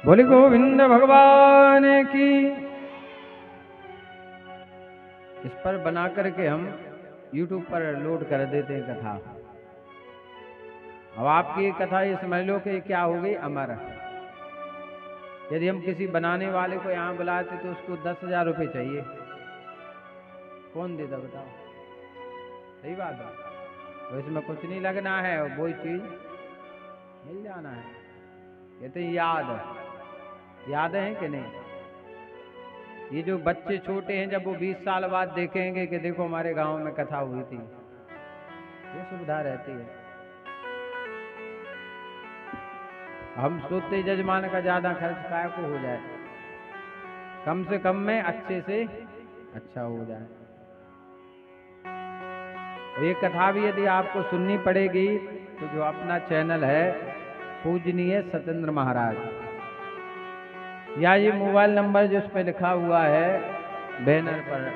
बोले गोविंद भगवान की। इस पर बना करके हम YouTube पर लोड कर देते हैं कथा। अब आपकी कथा ये समझ लो कि क्या हो गई, अमर। यदि हम किसी बनाने वाले को यहाँ बुलाते तो उसको 10,000 रुपये चाहिए, कौन देता बताओ? सही बात है। तो इसमें कुछ नहीं लगना है, वही चीज मिल जाना है। कहते याद है कि नहीं? ये जो बच्चे छोटे हैं, जब वो 20 साल बाद देखेंगे कि देखो हमारे गांव में कथा हुई थी, ये सुविधा रहती है। हम सोचते जजमान का ज्यादा खर्च काय को हो जाए, कम से कम में अच्छे से अच्छा हो जाए। और ये कथा भी यदि आपको सुननी पड़ेगी तो जो अपना चैनल है पूजनीय सत्येंद्र महाराज, या ये मोबाइल नंबर जो इस पे लिखा हुआ है बैनर पर,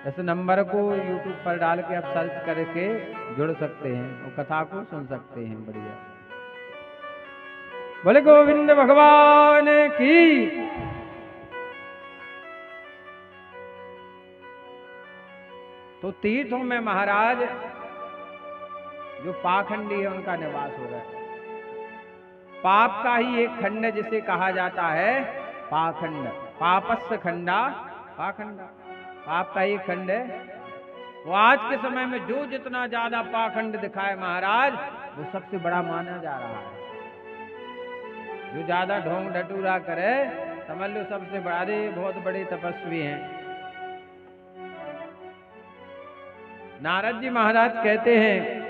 इस नंबर को YouTube पर डाल के आप सर्च करके जुड़ सकते हैं और कथा को सुन सकते हैं। बढ़िया। बोले गोविंद भगवान की। तो तीर्थों में महाराज जो पाखंडी है उनका निवास हो गया। पाप का ही एक खंड जिसे कहा जाता है पाखंड। पापस्य खंडा पाखंडा, पाप का ही खंड है। वो आज के समय में जो जितना ज्यादा पाखंड दिखाए महाराज, वो सबसे बड़ा माना जा रहा है। जो ज्यादा ढोंग ढटूरा करे समझ लो सबसे बड़े, बहुत बड़े तपस्वी हैं। नारद जी महाराज कहते हैं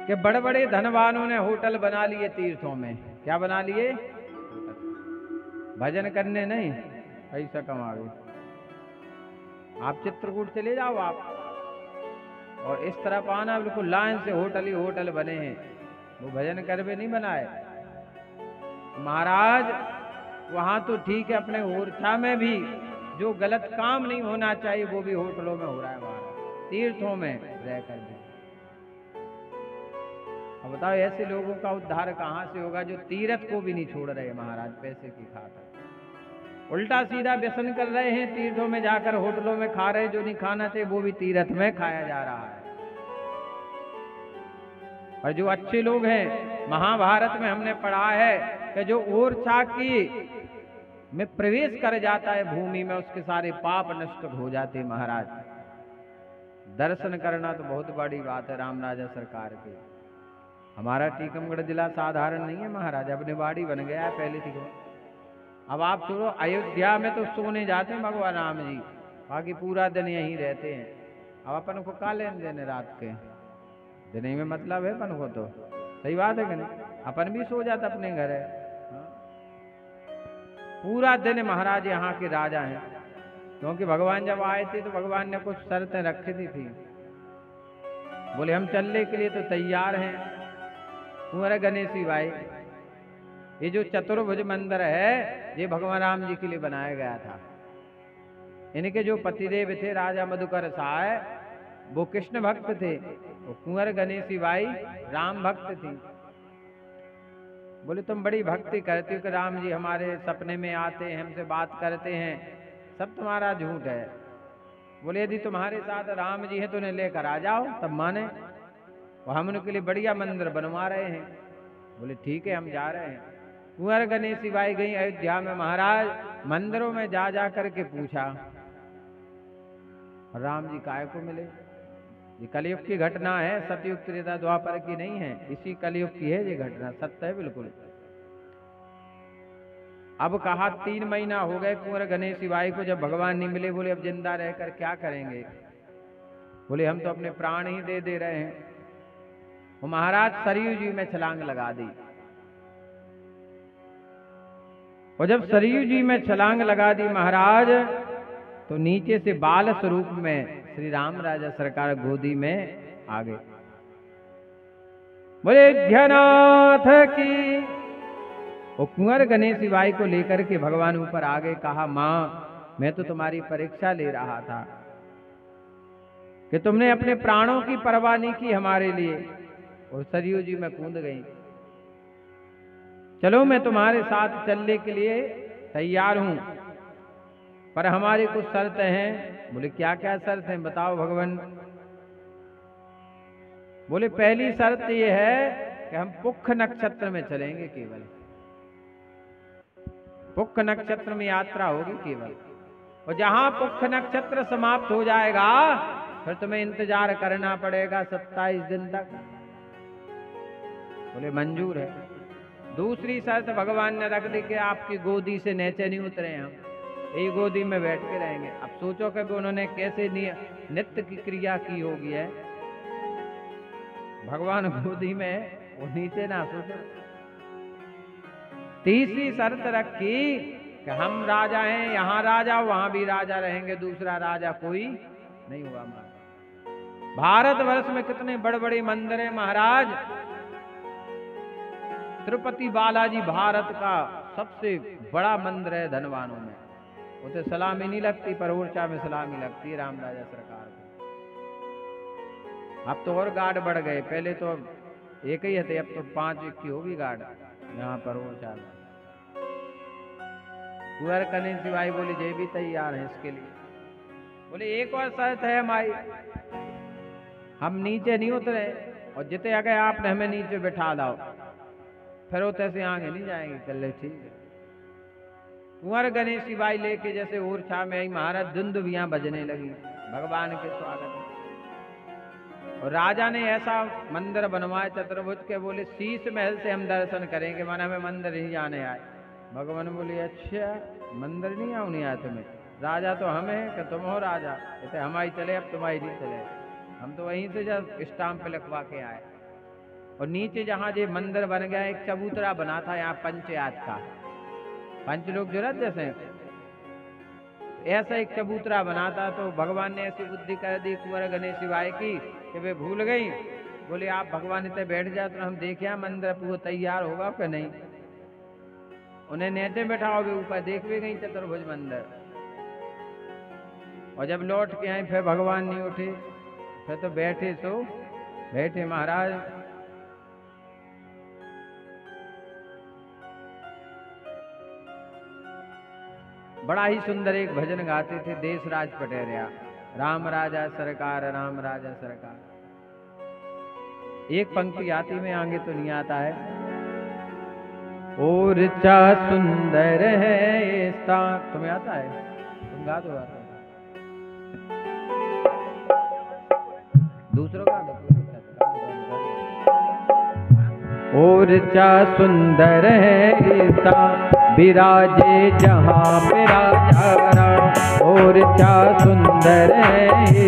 कि बड़े बड़े धनवानों ने होटल बना लिए तीर्थों में। क्या बना लिए? भजन करने नहीं, पैसा कमावे। आप चित्रकूट चले जाओ आप, और इस तरफ आना, बिल्कुल लाइन से होटल ही होटल बने हैं। वो भजन करवे नहीं बनाए महाराज। वहां तो ठीक है, अपने ओरछा में भी जो गलत काम नहीं होना चाहिए वो भी होटलों में हो रहा है महाराज, तीर्थों में रह कर भी। अब बताओ ऐसे लोगों का उद्धार कहां से होगा जो तीर्थ को भी नहीं छोड़ रहे महाराज पैसे की खातिर। उल्टा सीधा व्यसन कर रहे हैं, तीर्थों में जाकर होटलों में खा रहे, जो नहीं खाना चाहिए वो भी तीर्थ में खाया जा रहा है। और जो अच्छे लोग हैं, महाभारत में हमने पढ़ा है कि जो ओरछा की में प्रवेश कर जाता है भूमि में, उसके सारे पाप नष्ट हो जाते महाराज। दर्शन करना तो बहुत बड़ी बात है राम राजा सरकार की। हमारा टीकमगढ़ जिला साधारण नहीं है महाराज, अपने बाड़ी बन गया है पहले थी। अब आप छोड़ो, अयोध्या में तो सोने जाते हैं भगवान राम जी, बाकी पूरा दिन यहीं रहते हैं। अब अपन को का लेन देने रात के दिन में मतलब है अपन को, तो सही बात है कि नहीं? अपन भी सो जाता अपने घर है। पूरा दिन महाराज यहाँ के राजा हैं, क्योंकि भगवान जब आए थे तो भगवान ने कुछ शर्तें रखी थी। बोले हम चलने के लिए तो तैयार हैं। कुंवर गणेशी भाई, ये जो चतुर्भुज मंदिर है ये भगवान राम जी के लिए बनाया गया था। इनके जो पतिदेव थे राजा मधुकर साय, वो कृष्ण भक्त थे, और कुंवर गणेशी बाई राम भक्त थी। बोले तुम बड़ी भक्ति करती हो कि राम जी हमारे सपने में आते हैं, हमसे बात करते हैं, सब तुम्हारा झूठ है। बोले यदि तुम्हारे साथ राम जी है तो उन्हें लेकर आ जाओ, तब माने। और हम उनके लिए बढ़िया मंदिर बनवा रहे हैं। बोले ठीक है हम जा रहे हैं। कुंवर गणेशी बाई गई अयोध्या में महाराज, मंदिरों में जा जा करके पूछा राम जी काय को मिले। ये कलयुग की घटना है, सतयुग त्रेता द्वापर की नहीं है, इसी कलयुग की है ये घटना, सत्य है बिल्कुल। अब कहा 3 महीना हो गए कुंवर गणेशी बाई को जब भगवान नहीं मिले। बोले अब जिंदा रहकर क्या करेंगे? बोले हम तो अपने प्राण ही दे रहे हैं। वो महाराज सरयू जी में छलांग लगा दी। और जब सरयू जी में छलांग लगा दी महाराज, तो नीचे से बाल स्वरूप में श्री राम राजा सरकार गोदी में आ गए। बोले ध्यानाथ की। वो कुंवर गणेशी बाई को लेकर के भगवान ऊपर आ गए। कहा माँ मैं तो तुम्हारी परीक्षा ले रहा था कि तुमने अपने प्राणों की परवाह नहीं की हमारे लिए। और सरयू जी में कूद गई। चलो मैं तुम्हारे साथ चलने के लिए तैयार हूं, पर हमारी कुछ शर्त हैं। बोले क्या क्या शर्त हैं, बताओ भगवान। बोले पहली शर्त ये है कि हम पुख नक्षत्र में चलेंगे केवल, पुख नक्षत्र में यात्रा होगी केवल, और जहां पुख नक्षत्र समाप्त हो जाएगा फिर तुम्हें इंतजार करना पड़ेगा 27 दिन तक। बोले मंजूर है। दूसरी शर्त भगवान ने रख दी कि आपकी गोदी से नीचे नहीं उतरे, हम यही गोदी में बैठ के रहेंगे। अब सोचो कि उन्होंने कैसे नित्य की क्रिया की होगी है, भगवान गोदी में, वो नीचे ना सोचो। तीसरी शर्त रखी कि हम राजा हैं, यहाँ राजा वहां भी राजा रहेंगे, दूसरा राजा कोई नहीं हुआ। भारतवर्ष में कितने बड़े बड़े मंदिर हैं महाराज। तिरुपति बालाजी भारत का सबसे बड़ा मंदिर है धनवानों में। उसे सलामी नहीं लगती, पर ओरछा में सलामी लगती है राम राजा सरकार को। अब तो और गार्ड बढ़ गए, पहले तो एक ही थे, अब तो 5 की होगी गार्ड यहाँ पर ओरछा में। कुंवर कन्हैया सिवाई बोली जय भी तैयार है इसके लिए। बोले एक और शर्त है हमारी, हम नीचे नहीं उतरे, और जितने अगर आपने हमें नीचे बिठा लाओ फिर उतरे से आगे नहीं जाएंगे। कर ले ठीक है। कुंवर गणेश सिवाई लेके जैसे ओरछा में आई महाराज, दुंदुभियां बजने लगी भगवान के स्वागत में। और राजा ने ऐसा मंदिर बनवाया चतुर्भुज के, बोले शीश महल से हम दर्शन करेंगे, माना हमें मंदिर नहीं जाने आए। भगवान बोले अच्छा मंदिर नहीं आओ, नहीं आया तुम्हें, राजा तो हमें है कि तुम हो राजा, जैसे हमारी चले अब तुम्हारी नहीं चले, हम तो वहीं से जब स्टाम्प पे लिखवा के आए। और नीचे जहाँ जो मंदिर बन गया, एक चबूतरा बना था यहाँ पंचायत का, 5 लोग जरूरत जैसे ऐसा एक चबूतरा बना था। तो भगवान ने ऐसी बुद्धि कर दी कुंवर गणेश सिवाय की कि वे भूल गई। बोले आप भगवान इतने बैठ जाए तो हम देखे मंदिर पूरा तैयार होगा कि नहीं। उन्हें नीचे बैठाओगे, ऊपर देख भी गई चतुर्भुज मंदिर। और जब लौट के आए फिर भगवान नहीं उठे, फिर तो बैठे सो बैठे महाराज। बड़ा ही सुंदर एक भजन गाते थे, देश राज पटेरिया, राम राजा सरकार, राम राजा सरकार। एक पंक्ति आती में आगे तो नहीं आता है। ओरछा सुंदर है स्थान, तुम्हें आता है? तुम गा दो, आता है दूसरों का दो। ओरछा सुंदर है स्थान, विराजे जहाँ पे राजा राम। ओरछा सुंदर है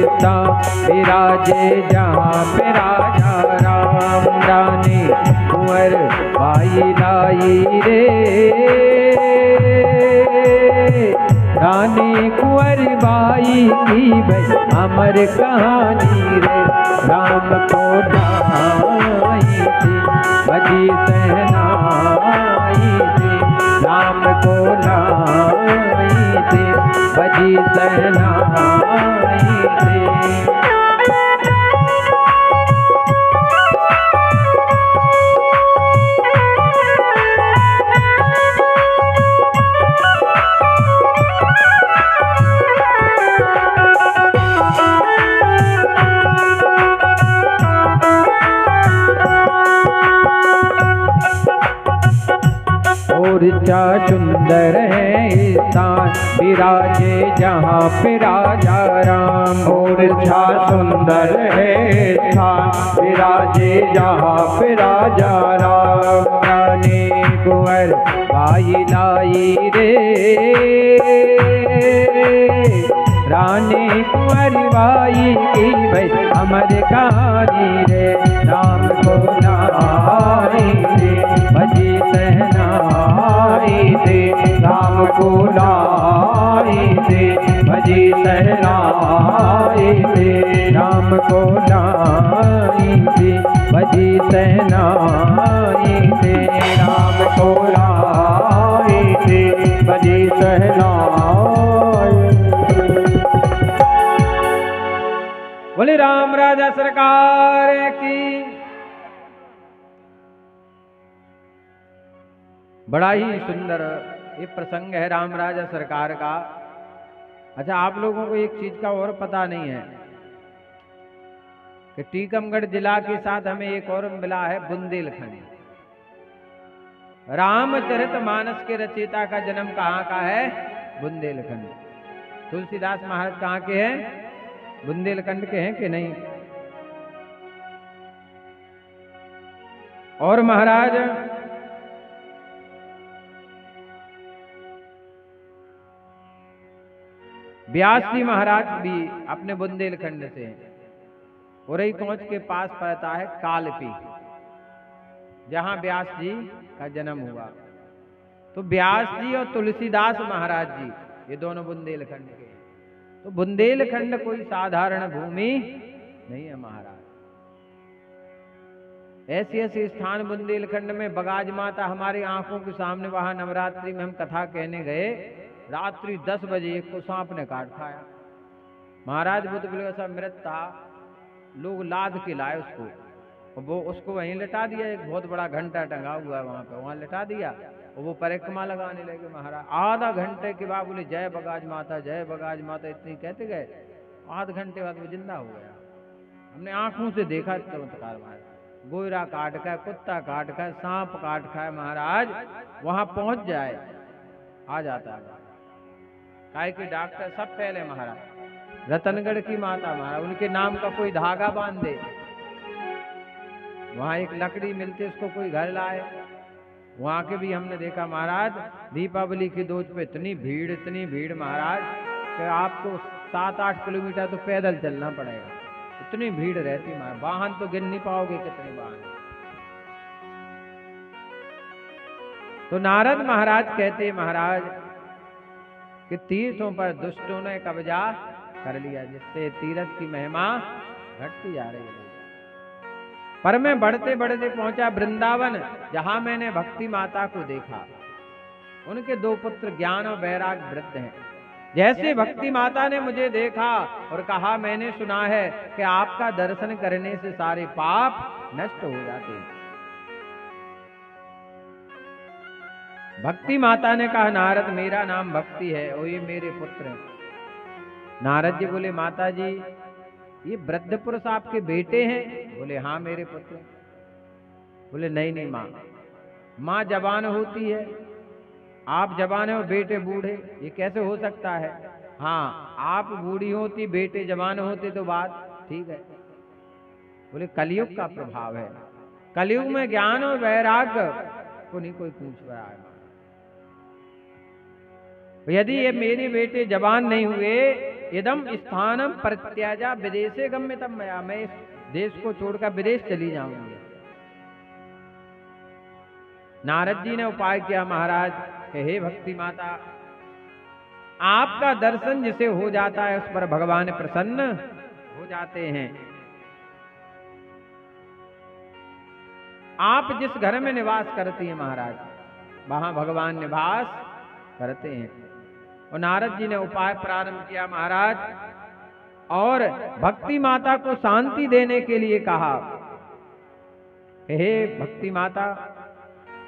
स्थान, विराजे जहाँ पे राजा राम। रानी कुंवर बाई लाई रे, रानी कुंवर बाई की भाई अमर कहानी रे। राम को लाई थी बजी सहनाई थी, राम को लाई थी बजी सहनाई थी। ओरछा सुंदर है स्थान, विराजे जहाँ पे राजा राम। ओरछा सुंदर है स्थान, विराजे जहाँ पे राजा राम। रानी कुंवर बाई लाई रे, रानी कुंवर बाई की भाई अमर कहानी रे। राम को लाई रे बजी सहनाई थे, राम को लाई थे बजी सहनाई थे, राम को लाई थे बजी सहनाई थे, राम को लाई थे बजी सहनाई। बोले राम राजा सरकार की। बड़ा ही सुंदर ये प्रसंग है राम राजा सरकार का। अच्छा, आप लोगों को एक चीज का और पता नहीं है कि टीकमगढ़ जिला के साथ हमें एक और मिला है बुंदेलखंड। रामचरितमानस के रचयिता का जन्म कहाँ का है? बुंदेलखंड। तुलसीदास महाराज कहाँ के हैं? बुंदेलखंड के हैं कि नहीं? और महाराज व्यास जी महाराज भी अपने बुंदेलखंड से हैं। उरई कोंच के पास पड़ता है कालपी, जहां व्यास जी का जन्म हुआ। तो व्यास जी और तुलसीदास महाराज जी ये दोनों बुंदेलखंड के हैं। तो बुंदेलखंड कोई साधारण भूमि नहीं है महाराज। ऐसे ऐसे स्थान बुंदेलखंड में बगाज माता हमारी आंखों के सामने, वहां नवरात्रि में हम कथा कहने गए, रात्रि 10 बजे एक को सांप ने काट खाया। महाराज बुद्ध बिल्कुल सा मृत था, लोग लाद के लाए उसको, और वो उसको वहीं लिटा दिया। एक बहुत बड़ा घंटा टंगा हुआ है वहां पे, वहां लिटा दिया और वो परिक्रमा लगाने लगे महाराज। आधा घंटे के बाद बोले जय बगाज माता, जय बगाज माता, इतनी कहते गए। आध घंटे बाद वो जिंदा हो गया। हमने आंखों से देखा चमत्कार महाराज। गोयरा काट का, कुत्ता काट का, सांप काट खाए महाराज, वहां पहुंच जाए आ जाता है। काय के डॉक्टर सब पहले महाराज रतनगढ़ की माता महाराज, उनके नाम का कोई धागा बांध दे, वहां एक लकड़ी मिलती, उसको कोई घर लाए। वहां के भी हमने देखा महाराज, दीपावली की दोज पे इतनी भीड़ महाराज कि आपको 7-8 किलोमीटर तो पैदल चलना पड़ेगा, इतनी भीड़ रहती महाराज। वाहन तो गिन नहीं पाओगे कितने वाहन। तो नारद महाराज कहते महाराज कि तीर्थों पर दुष्टों ने कब्जा कर लिया, जिससे तीर्थ की महिमा घटती जा रही है। पर मैं बढ़ते बढ़ते पहुंचा वृंदावन, जहां मैंने भक्ति माता को देखा। उनके 2 पुत्र ज्ञान और वैराग वृद्ध हैं। जैसे भक्ति माता ने मुझे देखा और कहा, मैंने सुना है कि आपका दर्शन करने से सारे पाप नष्ट हो जाते हैं। भक्ति माता ने कहा, नारद मेरा नाम भक्ति है और ये मेरे पुत्र हैं। नारद जी बोले, माता जी ये वृद्ध पुरुष आपके बेटे हैं? बोले हाँ मेरे पुत्र। बोले नहीं माँ जवान होती है, आप जवान हो, बेटे बूढ़े, ये कैसे हो सकता है? हाँ, आप बूढ़ी होती, बेटे जवान होते तो बात ठीक है। बोले कलयुग का प्रभाव है, कलयुग में ज्ञान और वैराग को नहीं कोई पूछ रहा है। यदि ये मेरे बेटे जवान नहीं हुए, इदम स्थानम प्रत्याजा विदेशे गम्यतम मया, मैं इस देश को छोड़कर विदेश चली जाऊंगी। नारद जी ने उपाय किया महाराज कि हे भक्ति माता, आपका दर्शन जिसे हो जाता है उस पर भगवान प्रसन्न हो जाते हैं। आप जिस घर में निवास करती हैं महाराज, वहां भगवान निवास करते हैं। और नारद जी ने उपाय प्रारंभ किया महाराज, और भक्ति माता को शांति देने के लिए कहा, हे भक्ति माता,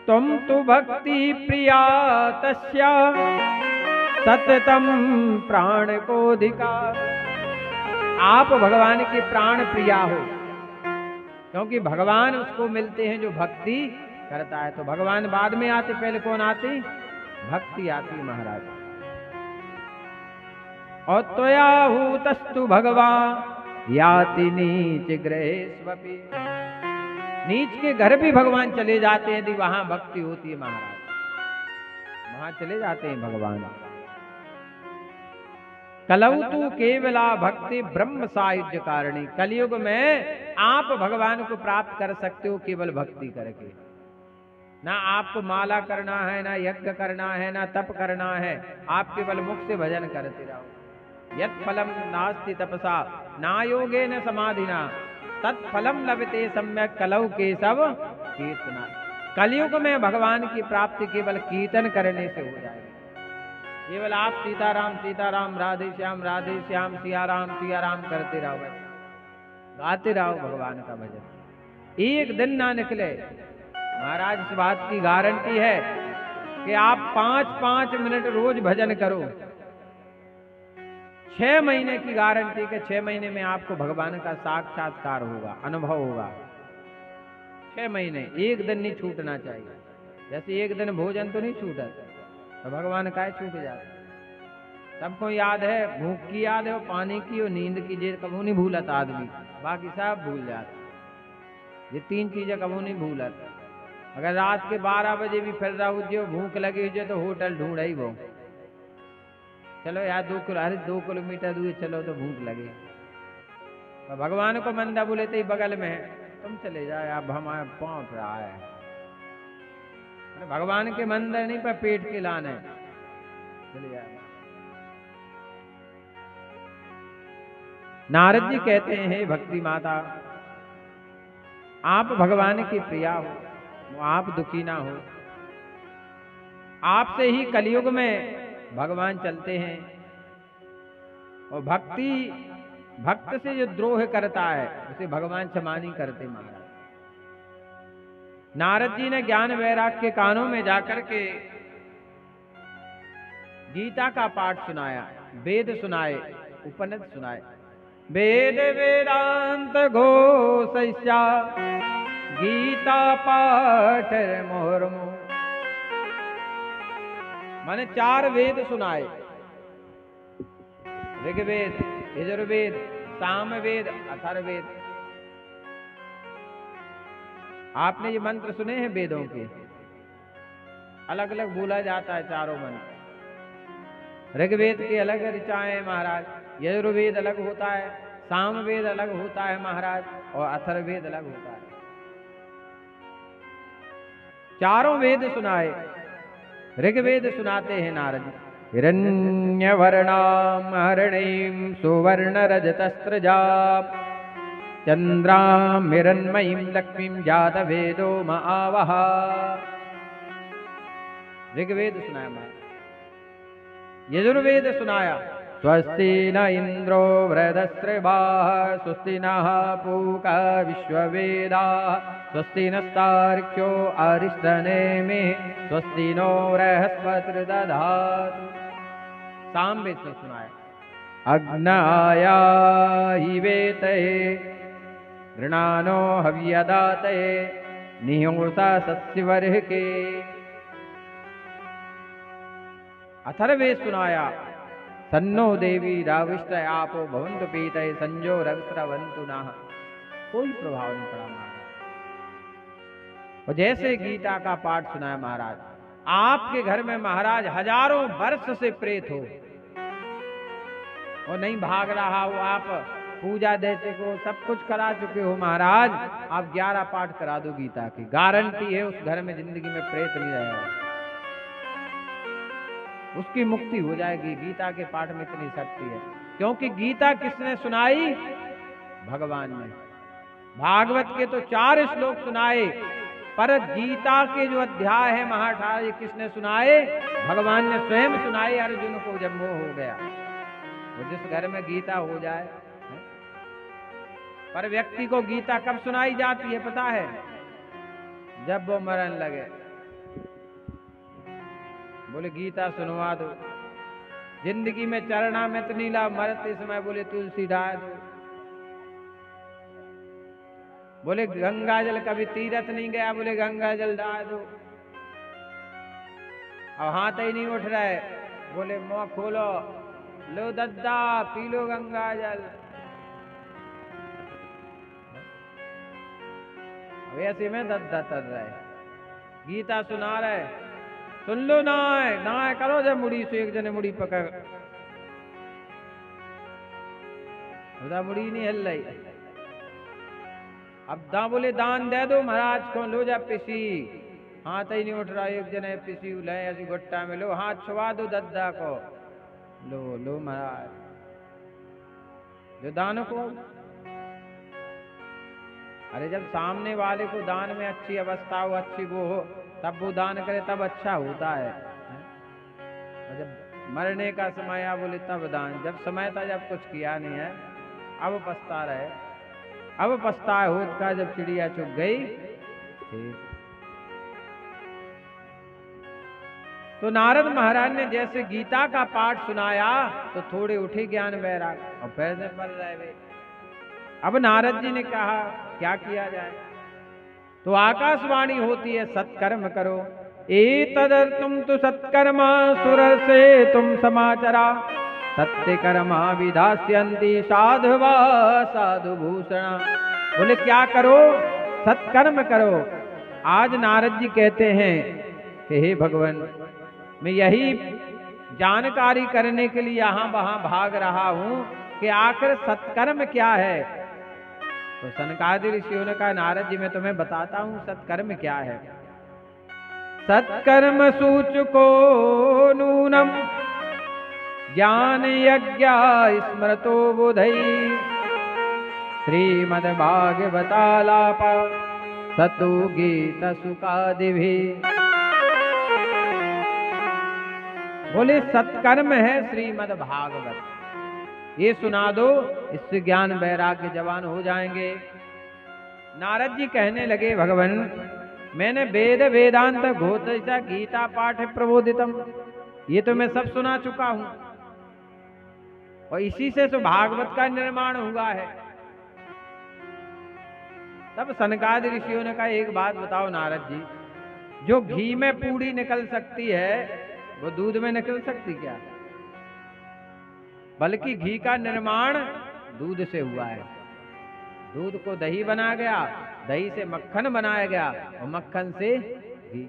तुम तो भक्ति प्रिया तस्या सततम प्राण को अधिकार। आप भगवान की प्राण प्रिया हो, क्योंकि भगवान उसको मिलते हैं जो भक्ति करता है। तो भगवान बाद में आते, पहले कौन आती? भक्ति आती महाराज। और त्वया हूतस्तु भगवान याति नीच गृहेष्वपि, नीच के घर भी भगवान चले जाते हैं यदि वहां भक्ति होती है महाराज, वहां चले जाते हैं भगवान। कलौ तू केवला भक्ति ब्रह्म सायुज्य कारिणी, कलयुग में आप भगवान को प्राप्त कर सकते हो केवल भक्ति करके। ना आपको माला करना है, ना यज्ञ करना है, ना तप करना है, आप केवल मुख से भजन करते रहो। यत् फलम नास्ति तपसा ना योगेन समाधिना तत्फलम लभते सम्यक कलौ केशव कीर्तना। कलयुग में भगवान की प्राप्ति केवल कीर्तन करने से हो जाएगी। केवल आप सीताराम सीताराम, राधे श्याम सिया राम करते रहो, गाते रहो भगवान का भजन। एक दिन ना निकले महाराज, इस बात की गारंटी है कि आप 5-5 मिनट रोज भजन करो, 6 महीने की गारंटी के 6 महीने में आपको भगवान का साक्षात्कार होगा, अनुभव होगा। 6 महीने, एक दिन नहीं छूटना चाहिए। जैसे एक दिन भोजन तो नहीं छूटा, तो भगवान का छूट जाता। सबको याद है, भूख की याद है, पानी की और नींद की, जे कभी नहीं भूलत आदमी, बाकी सब भूल जाता। ये 3 चीजें कभी नहीं भूलत। अगर रात के 12 बजे भी फिर रहा हो, भूख लगी हो तो होटल ढूंढ ही वो, चलो यार 2 किलोमीटर दूर चलो तो भूख लगे। तो भगवान को मंदा बोले तो ही बगल में है, तुम चले जाओ, आप हमारे पहुंच रहा है। भगवान के मंदिर नहीं पर पेट के लाने चले जाए। नारद जी कहते हैं, भक्ति माता आप भगवान की प्रिया हो, आप दुखी ना हो। आपसे ही कलयुग में भगवान चलते हैं, और भक्त से जो द्रोह करता है उसे भगवान क्षमा नहीं करते महाराज। नारद जी ने ज्ञान वैराग के कानों में जाकर के गीता का पाठ सुनाया, वेद सुनाए, उपनिषद सुनाए। वेद वेदांत घोषयिष्या गीता पाठ मुहुर्मु। मैंने 4 वेद सुनाए, ऋग्वेद, यजुर्वेद, सामवेद, अथर्ववेद। आपने ये मंत्र सुने हैं वेदों के? अलग अलग बोला जाता है चारों मंत्र। ऋग्वेद के अलग ऋचाएं महाराज, यजुर्वेद अलग होता है, सामवेद अलग होता है महाराज, और अथर्ववेद अलग होता है। चारों वेद सुनाए। ऋग्वेद सुनाते हैं नारद जी। हिरण्यवर्णां हरिणीं सुवर्णरजतस्रजां चंद्रां हिरण्मयीं लक्ष्मीं जातवेदो महावः। ऋग्वेद सुनाया महाराज। यजुर्वेद सुनाया, स्वस्ति न इंद्रो वृहदस्रवाः स्वस्ति नः पूषा विश्ववेदाः स्वस्ति नस्तार्क्ष्यो अरिष्टनेमिः स्वस्ति नो बृहस्पतिर्दधातु। सामवेद से सुनाया, अग्नाया हिवेतये गृणानो हव्यदातये निहोषा सस्यवर्हके। अथर्ववेद सुनाया, सन्नो देवी राविष्ट आपो भवन्तु पीतये संजो रविस्रवन्तु नः। कोई प्रभाव नहीं पड़ा महाराज। और जैसे गीता का पाठ सुनाया महाराज, आपके घर में महाराज हजारों वर्ष से प्रेत हो और नहीं भाग रहा हो, आप पूजा दे चुके हो, सब कुछ करा चुके हो महाराज, आप 11 पाठ करा दो गीता की, गारंटी है उस घर में जिंदगी में प्रेत नहीं रहेगा, उसकी मुक्ति हो जाएगी। गीता के पाठ में इतनी शक्ति है, क्योंकि गीता किसने सुनाई? भगवान ने। भागवत के तो 4 श्लोक सुनाए, पर गीता के जो अध्याय है महाराज किसने सुनाए? भगवान ने स्वयं सुनाए अर्जुन को जब मोह हो गया। वो जिस घर में गीता हो जाए, पर व्यक्ति को गीता कब सुनाई जाती है पता है? जब वो मरने लगे, बोले गीता सुनवा दो। जिंदगी में चरना में तो नहीं ला, मरते समय बोले तुलसी डाल दो। बोले गंगा जल, कभी तीरथ नहीं गया, बोले गंगा जल डाल दो। अब हाथ ही नहीं उठ रहा है, बोले मुंह खोलो, लो दद्दा पी लो गंगा जल। अब ऐसे में दद्दा तर रहे, गीता सुना रहे, सुन लो ना करो। जब मुड़ी से एक जने मुड़ी पकड़, मुड़ी नहीं हिल रही। अब बोले दान दे दो महाराज को, लो जा पिसी, हाथ ही नहीं उठ रहा। एक जने पिसी ले ऐसी गुट्टा में, लो हाथ छुआ दो दद्दा को, लो महाराज। जो दान को, अरे जब सामने वाले को दान में अच्छी अवस्था हो, अच्छी वो हो, तब वो दान करे तब अच्छा होता है। और जब मरने का समय आ, बोले तब दान। जब समय था जब कुछ किया नहीं है, अब पछता रहे। अब पछताए होत का जब चिड़िया चुग गई। ठीक तो नारद महाराज ने जैसे गीता का पाठ सुनाया तो थोड़े उठे ज्ञान वैराग और पैर से पल रहे वे। अब नारद जी ने कहा क्या किया जाए? तो आकाशवाणी होती है सत्कर्म करो। एतदर्थं तु सत्कर्मा सुरर से तुम समाचरा सत्य कर्मा विधास्यन्ति साधुवा साधु भूषणा। बोले क्या करो? सत्कर्म करो। आज नारद जी कहते हैं कि हे भगवान, मैं यही जानकारी करने के लिए यहाँ वहां भाग रहा हूं कि आखिर सत्कर्म क्या है। तो सनकादि ऋषियों ने कहा नारद जी मैं तुम्हें बताता हूं सत्कर्म क्या है। सत्कर्म सूचको नूनम ज्ञान यज्ञ स्मृतो बुधई श्रीमद्भागवतालाप सतु गीत सुखादिभि। बोले सत्कर्म है श्रीमद् भागवत, ये सुना दो, इससे ज्ञान वैराग्य जवान हो जाएंगे। नारद जी कहने लगे भगवान मैंने वेद वेदांत घोषिता गीता पाठ प्रबोधितम, ये तो मैं सब सुना चुका हूं और इसी से तो भागवत का निर्माण हुआ है। तब सनकादि ऋषियों ने कहा एक बात बताओ नारद जी, जो घी में पूड़ी निकल सकती है वो दूध में निकल सकती क्या? बल्कि घी का निर्माण दूध से हुआ है। दूध को दही बना गया, दही से मक्खन बनाया गया और मक्खन से घी।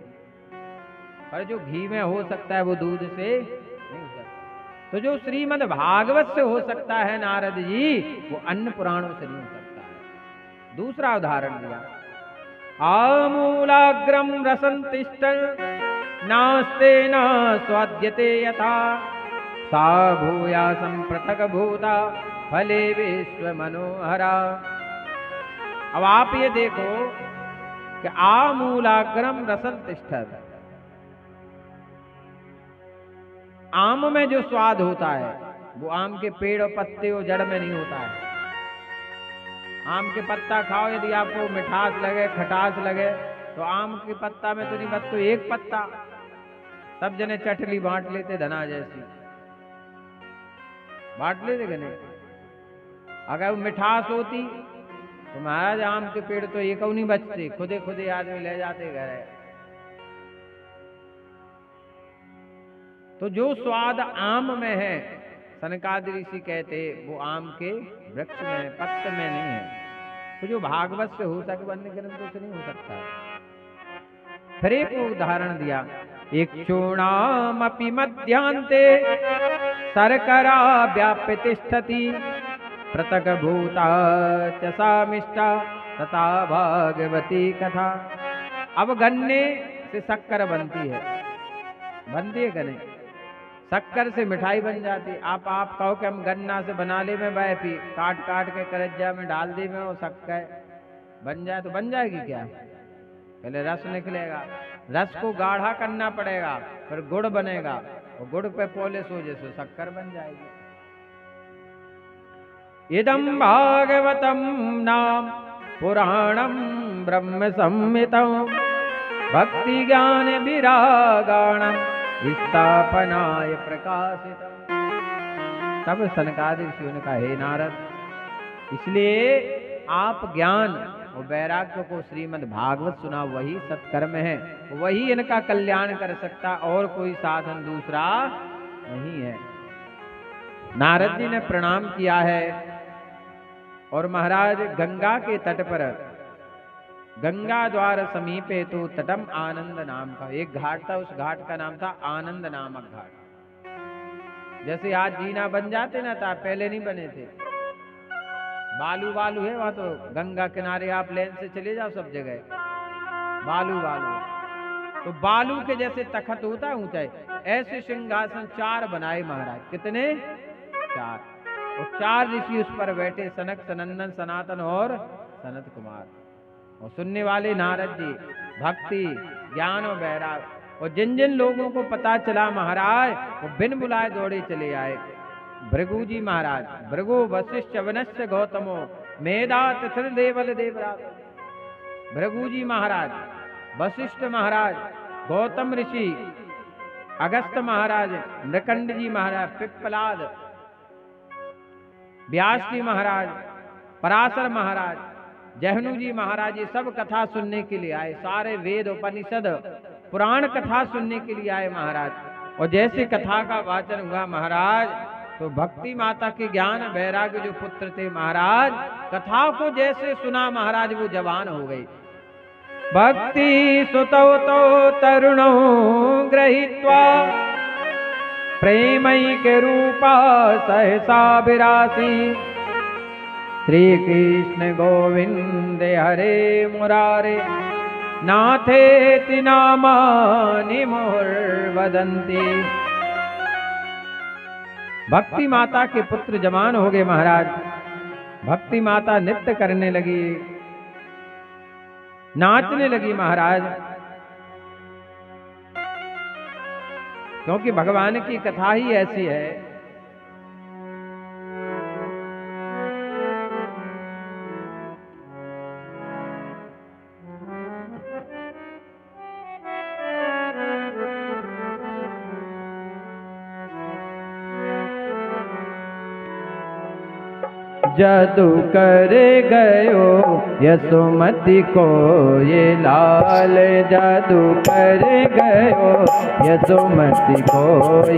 पर जो घी में हो सकता है वो दूध से नहीं हो सकता। तो जो श्रीमद् भागवत से हो सकता है नारद जी, वो अन्य पुराणों से नहीं हो सकता है। दूसरा उदाहरण दिया, आमूलाग्रम रसंतिष्ठन् नास्ते न स्वाद्यते यथा सा भूयासं पृथक भूता फले विश्व मनोहरा। अब आप ये देखो कि आमूलाग्रम रसंतिष्ठत्, आम में जो स्वाद होता है वो आम के पेड़ और पत्ते और जड़ में नहीं होता है। आम के पत्ता खाओ, यदि आपको मिठास लगे खटास लगे तो आम के पत्ता में तो नहीं, बस तो एक पत्ता सब जने चटली बांट लेते धना जैसी बांट लेते गने। अगर वो मिठास होती तो महाराज आम के पेड़ तो एक नहीं बचते, खुदे खुदे आदमी ले जाते घर है। तो जो स्वाद आम में है सनकादि ऋषि कहते वो आम के वृक्ष में पत्ते में नहीं है। तो जो भागवत से हो सके अन्य ग्रंथों से नहीं हो सकता। फिर एक उदाहरण दिया, एक चूर्णामपि मध्यांते शर्करा व्याप्य तिष्ठति पृथक भूता च सामिष्टा तथा भागवती कथा। अब गन्ने से शक्कर बनती है गन्ने, शक्कर से मिठाई बन जाती। आप कहो कि हम गन्ना से बना ले में बैपी काट काट के करज्जा में डाल दी में वो शक्कर बन जाए तो बन जाएगी क्या? पहले रस निकलेगा, रस को गाढ़ा करना पड़ेगा, फिर गुड़ बनेगा और गुड़ पे पॉलिश हो जैसे शक्कर बन जाएगी। इदं भागवतम नाम पुराणम ब्रह्म संहितं भक्ति ज्ञान विरागाणम स्थापनाय प्रकाशितम्। तब सनकादि ऋषियों ने कहा हे नारद, इसलिए आप ज्ञान और वैराग्य को श्रीमद् भागवत सुना, वही सत्कर्म है, वही इनका कल्याण कर सकता, और कोई साधन दूसरा नहीं है। नारद जी ने प्रणाम किया है और महाराज गंगा के तट पर, गंगा द्वार समीपे तो तटम आनंद नाम का एक घाट था, उस घाट का नाम था आनंद नामक घाट। जैसे आज जीना बन जाते ना था, पहले नहीं बने थे, बालू बालू है वहां। तो गंगा किनारे आप लेन से चले जाओ, सब जगह बालू बालू। तो बालू के जैसे तखत होता है ऊंचाई, ऐसे सिंहासन 4 बनाए महाराज। कितने? 4। और 4 ऋषि उस पर बैठे, सनक सनंदन सनातन और सनत कुमार। और सुनने वाले नारद जी, भक्ति ज्ञान और वैराग। और जिन जिन लोगों को पता चला महाराज, वो बिन बुलाए दौड़े चले आए। भृगु जी महाराज, भृगु वशिष्ठ वनस्य गौतमो मेधा तिथिर देवल देवराज। भृगु जी महाराज, वशिष्ठ महाराज, गौतम ऋषि अगस्त महाराज, मृकंड जी महाराज, पिप्पलाद, व्यास जी महाराज, पराशर महाराज, जहनु जी महाराज, ये सब कथा सुनने के लिए आए। सारे वेद उपनिषद पुराण कथा सुनने के लिए आए महाराज। और जैसे कथा का वाचन हुआ महाराज, तो भक्ति माता के ज्ञान वैराग्य जो पुत्र थे महाराज, कथा को जैसे सुना महाराज वो जवान हो गई। भक्ति सुतौ तो तरुणो गृहीत्वा प्रेमैक रूपा सहसा विरासी। श्री कृष्ण गोविंद हरे मुरारे नाथेति नामानि मुहुर्वदन्ति। भक्ति माता के पुत्र जवान हो गए महाराज। भक्ति माता नृत्य करने लगी, नाचने लगी महाराज, क्योंकि भगवान की कथा ही ऐसी है। जादू कर गयो यशोमती को ये लाल, जादू कर गयो यशोमती को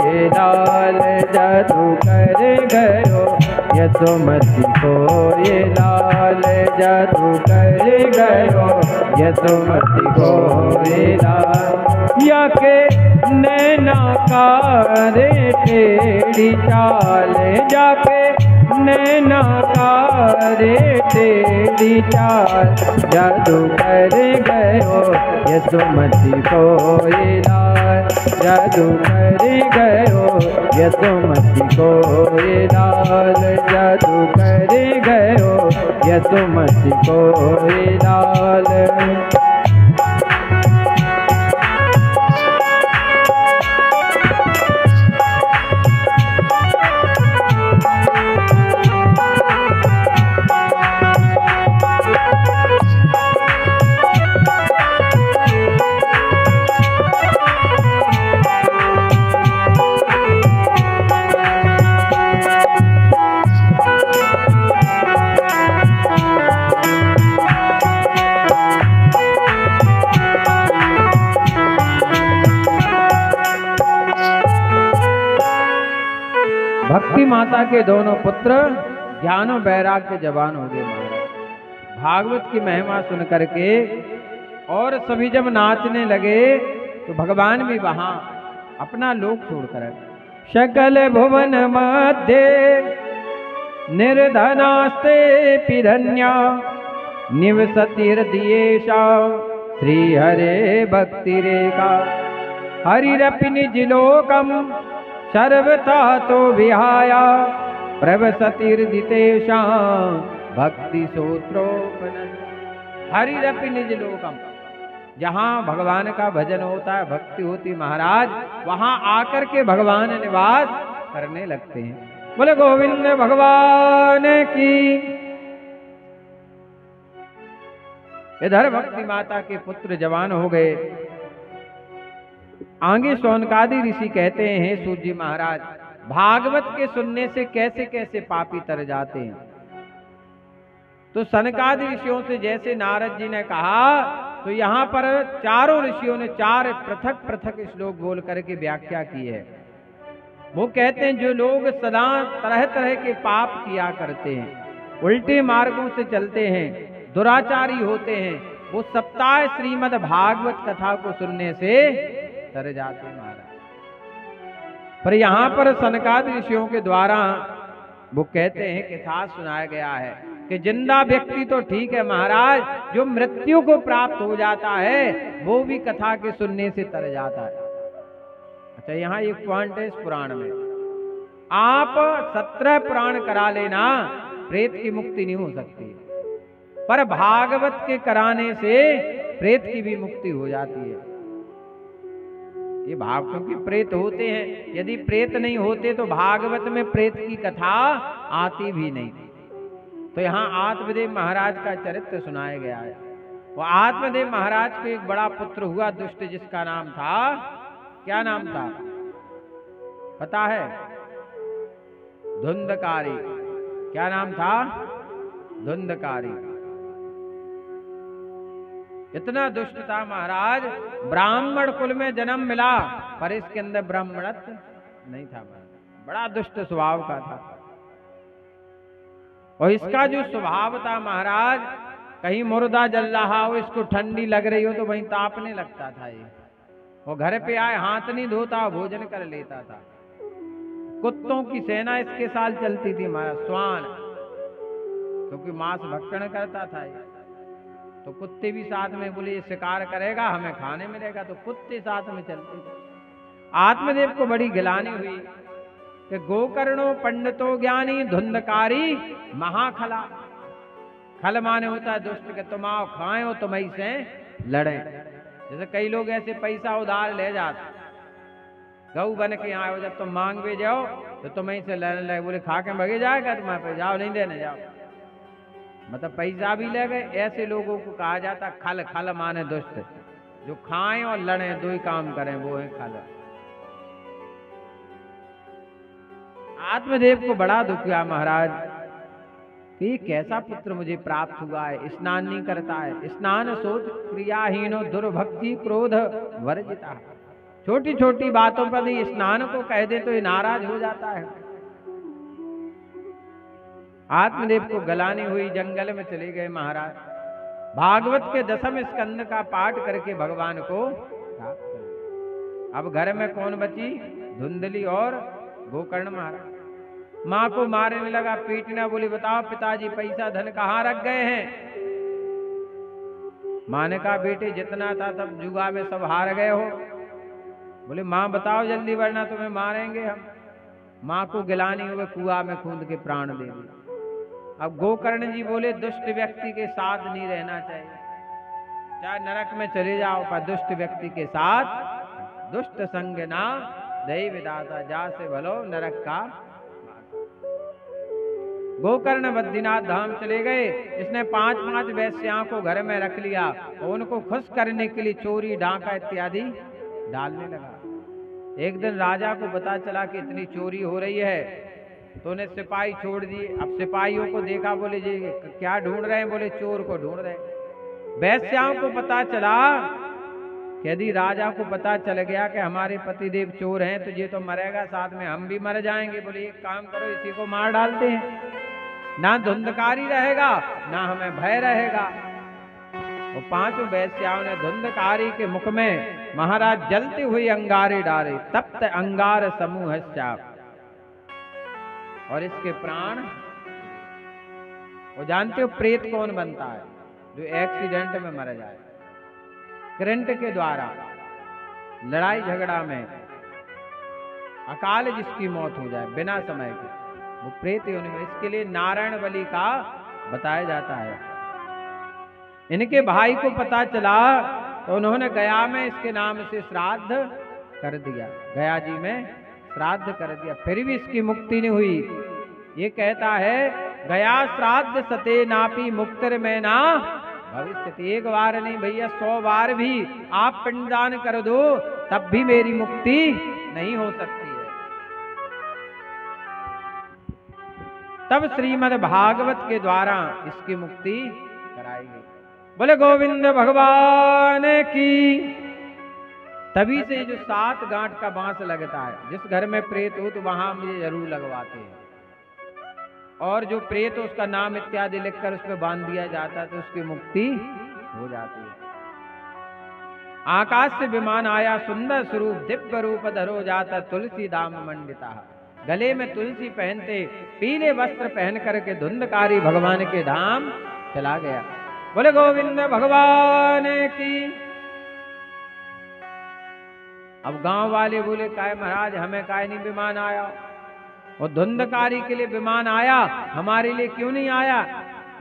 ये लाल, जादू कर गयो यशोमती को ये लाल, जादू कर गयो यशोमती को ये लाल। या के नैना कारे टेढ़ी चाल, जाके नैना कारे टेढ़ी चाल, जादू कर गयो यशोमती को ये लाल, जादू कर गयो यशोमती को ये लाल, जादू कर गयो यशोमती को ये लाल। भक्ति माता के दोनों पुत्र ज्ञान और वैराग्य जवान हो गए महाराज। भागवत की महिमा सुन करके और सभी जब नाचने लगे तो भगवान भी वहां अपना लोक छोड़कर, सकल भुवन मध्य निर्धनास्ते पिधन्या निवसति हृदयेषा श्री हरे भक्ति रेखा। हरिरपि निज लोकम सर्वथा तो विहाया प्रवसति हृदितेषा भक्ति सूत्रोपनन। हरिरपि निज लोकम, जहाँ भगवान का भजन होता है, भक्ति होती महाराज, वहां आकर के भगवान निवास करने लगते हैं। बोले गोविंद भगवान की। इधर भक्ति माता के पुत्र जवान हो गए। आगे शौनकादि ऋषि कहते हैं, सूत जी महाराज, भागवत के सुनने से कैसे कैसे पापी तर जाते हैं। तो सनकादि ऋषियों से जैसे नारद जी ने कहा, तो यहाँ पर चारों ऋषियों ने चार पृथक पृथक श्लोक बोल करके व्याख्या की है। वो कहते हैं जो लोग सदा तरह तरह के पाप किया करते हैं, उल्टे मार्गों से चलते हैं, दुराचारी होते हैं, वो सप्ताह श्रीमद् भागवत कथा को सुनने से तर जाते महाराज। पर यहाँ पर सनकादि ऋषियों के द्वारा वो कहते हैं कि कथा सुनाया गया है कि जिंदा व्यक्ति तो ठीक है महाराज, जो मृत्यु को प्राप्त हो जाता है वो भी कथा के सुनने से तर जाता है। अच्छा, यहाँ एक पॉइंट है इस पुराण में, आप 17 पुराण करा लेना, प्रेत की मुक्ति नहीं हो सकती, पर भागवत के कराने से प्रेत की भी मुक्ति हो जाती है। ये भाव, क्योंकि प्रेत होते हैं, यदि प्रेत नहीं होते तो भागवत में प्रेत की कथा आती भी नहीं। तो यहाँ आत्मदेव महाराज का चरित्र सुनाया गया है। वो आत्मदेव महाराज को एक बड़ा पुत्र हुआ दुष्ट, जिसका नाम था क्या नाम था पता है? धुंधकारी। क्या नाम था? धुंधकारी। इतना दुष्ट था महाराज, ब्राह्मण कुल में जन्म मिला पर इसके अंदर ब्राह्मणत्व नहीं था महाराज, बड़ा दुष्ट स्वभाव का था। और इसका जो स्वभाव था महाराज, कहीं मुर्दा जल रहा हो, इसको ठंडी लग रही हो तो वहीं तापने लगता था ये। वो घर पे आए हाथ नहीं धोता, भोजन कर लेता था। कुत्तों की सेना इसके साथ चलती थी महाराज, श्वान, क्योंकि मांस भक्षण करता था ये। तो कुत्ते भी साथ में, बोले ये शिकार करेगा हमें खाने मिलेगा, तो कुत्ते साथ में चलते थे। आत्मदेव को बड़ी गिलानी हुई कि गोकर्णो पंडितो ज्ञानी धुंधकारी महाखला। खल माने होता है दुष्ट, के तुम आओ खाए हो तुम से लड़े। जैसे कई लोग ऐसे पैसा उधार ले जाते, गऊ बन के आए हो, जब तुम मांग भी जाओ तो तुम से लड़ने लगे, बोले खा के भगे जाएगा तुम्हारे पे, जाओ नहीं देने जाओ, मतलब पैसा भी ले गए। ऐसे लोगों को कहा जाता खल। खल माने दुष्ट, जो खाएं और लड़े दो ही काम करें, वो है खल। आत्मदेव को बड़ा दुख हुआ महाराज कि कैसा पुत्र मुझे प्राप्त हुआ है, स्नान नहीं करता है, स्नान सोच क्रियाहीनो दुर्भक्ति क्रोध वर्जिता। छोटी छोटी बातों पर ही स्नान को कह दे तो ये नाराज हो जाता है। आत्मदेव को गलानी हुई, जंगल में चले गए महाराज। भागवत के 10वें स्कंद का पाठ करके भगवान को प्राप्त कर। अब घर में कौन बची? धुंधली और गोकर्ण महाराज। माँ को मारने लगा, पीटना, बोली बताओ पिताजी पैसा धन कहाँ रख गए हैं? माँ ने कहा बेटे जितना था सब जुआ में सब हार गए हो। बोले माँ बताओ जल्दी वरना तुम्हें मारेंगे हम। माँ को गिलानी हुए कुआं में कूद के प्राण दे दिए। अब गोकर्ण जी बोले दुष्ट व्यक्ति के साथ नहीं रहना चाहिए, चाहे नरक में चले जाओ पर दुष्ट व्यक्ति के साथ दुष्ट संग ना दई विदाता, जा से भलो नरक का। गोकर्ण बद्रीनाथ धाम चले गए। इसने 5-5 वैश्याओं को घर में रख लिया और उनको खुश करने के लिए चोरी डांका इत्यादि डालने लगा। एक दिन राजा को पता चला कि इतनी चोरी हो रही है तो उन्हें सिपाही छोड़ दिए। अब सिपाहियों को देखा, बोले जी क्या ढूंढ रहे हैं? बोले चोर को ढूंढ रहे हैं। वैश्याओं को पता चला कि यदि राजा को पता चल गया कि हमारे पतिदेव चोर हैं तो ये तो मरेगा, साथ में हम भी मर जाएंगे। बोले एक काम करो, इसी को मार डालते हैं, ना धुंधकारी रहेगा ना हमें भय रहेगा। वो 5 वैश्याओं ने धुंधकारी के मुख में महाराज जलते हुए अंगारे डाले, तप्त अंगार समूह श्याप, और इसके प्राण। वो जानते हो प्रेत कौन बनता है? जो एक्सीडेंट में मर जाए, करंट के द्वारा, लड़ाई झगड़ा में अकाल जिसकी मौत हो जाए बिना समय के, वो प्रेत योनि में। इसके लिए नारायण बलि का बताया जाता है। इनके भाई को पता चला तो उन्होंने गया में इसके नाम से श्राद्ध कर दिया, गया जी में श्राद्ध कर दिया, फिर भी इसकी मुक्ति नहीं हुई। ये कहता है गया श्राद्ध सते नापी मुक्तिर में ना भविष्य। एक बार नहीं भैया 100 बार भी आप पिंडदान कर दो तब भी मेरी मुक्ति नहीं हो सकती है। तब श्रीमद् भागवत के द्वारा इसकी मुक्ति कराई गई। बोले गोविंद भगवान की। तभी से जो 7 गांठ का बांस लगता है, जिस घर में प्रेत हो तो वहां मुझे जरूर लगवाते हैं, और जो प्रेत उसका नाम इत्यादि लिखकर उस पर बांध दिया जाता है तो उसकी मुक्ति हो जाती है। आकाश से विमान आया सुंदर स्वरूप, दिव्य रूप धरो जाता तुलसी दाम मंडिता। गले में तुलसी पहनते, पीले वस्त्र पहन करके धुंधकारी भगवान के धाम चला गया। बोले गोविंद भगवान की। अब गांव वाले बोले काय महाराज हमें काय नहीं विमान आया, और धुंधकारी के लिए विमान आया, हमारे लिए क्यों नहीं आया?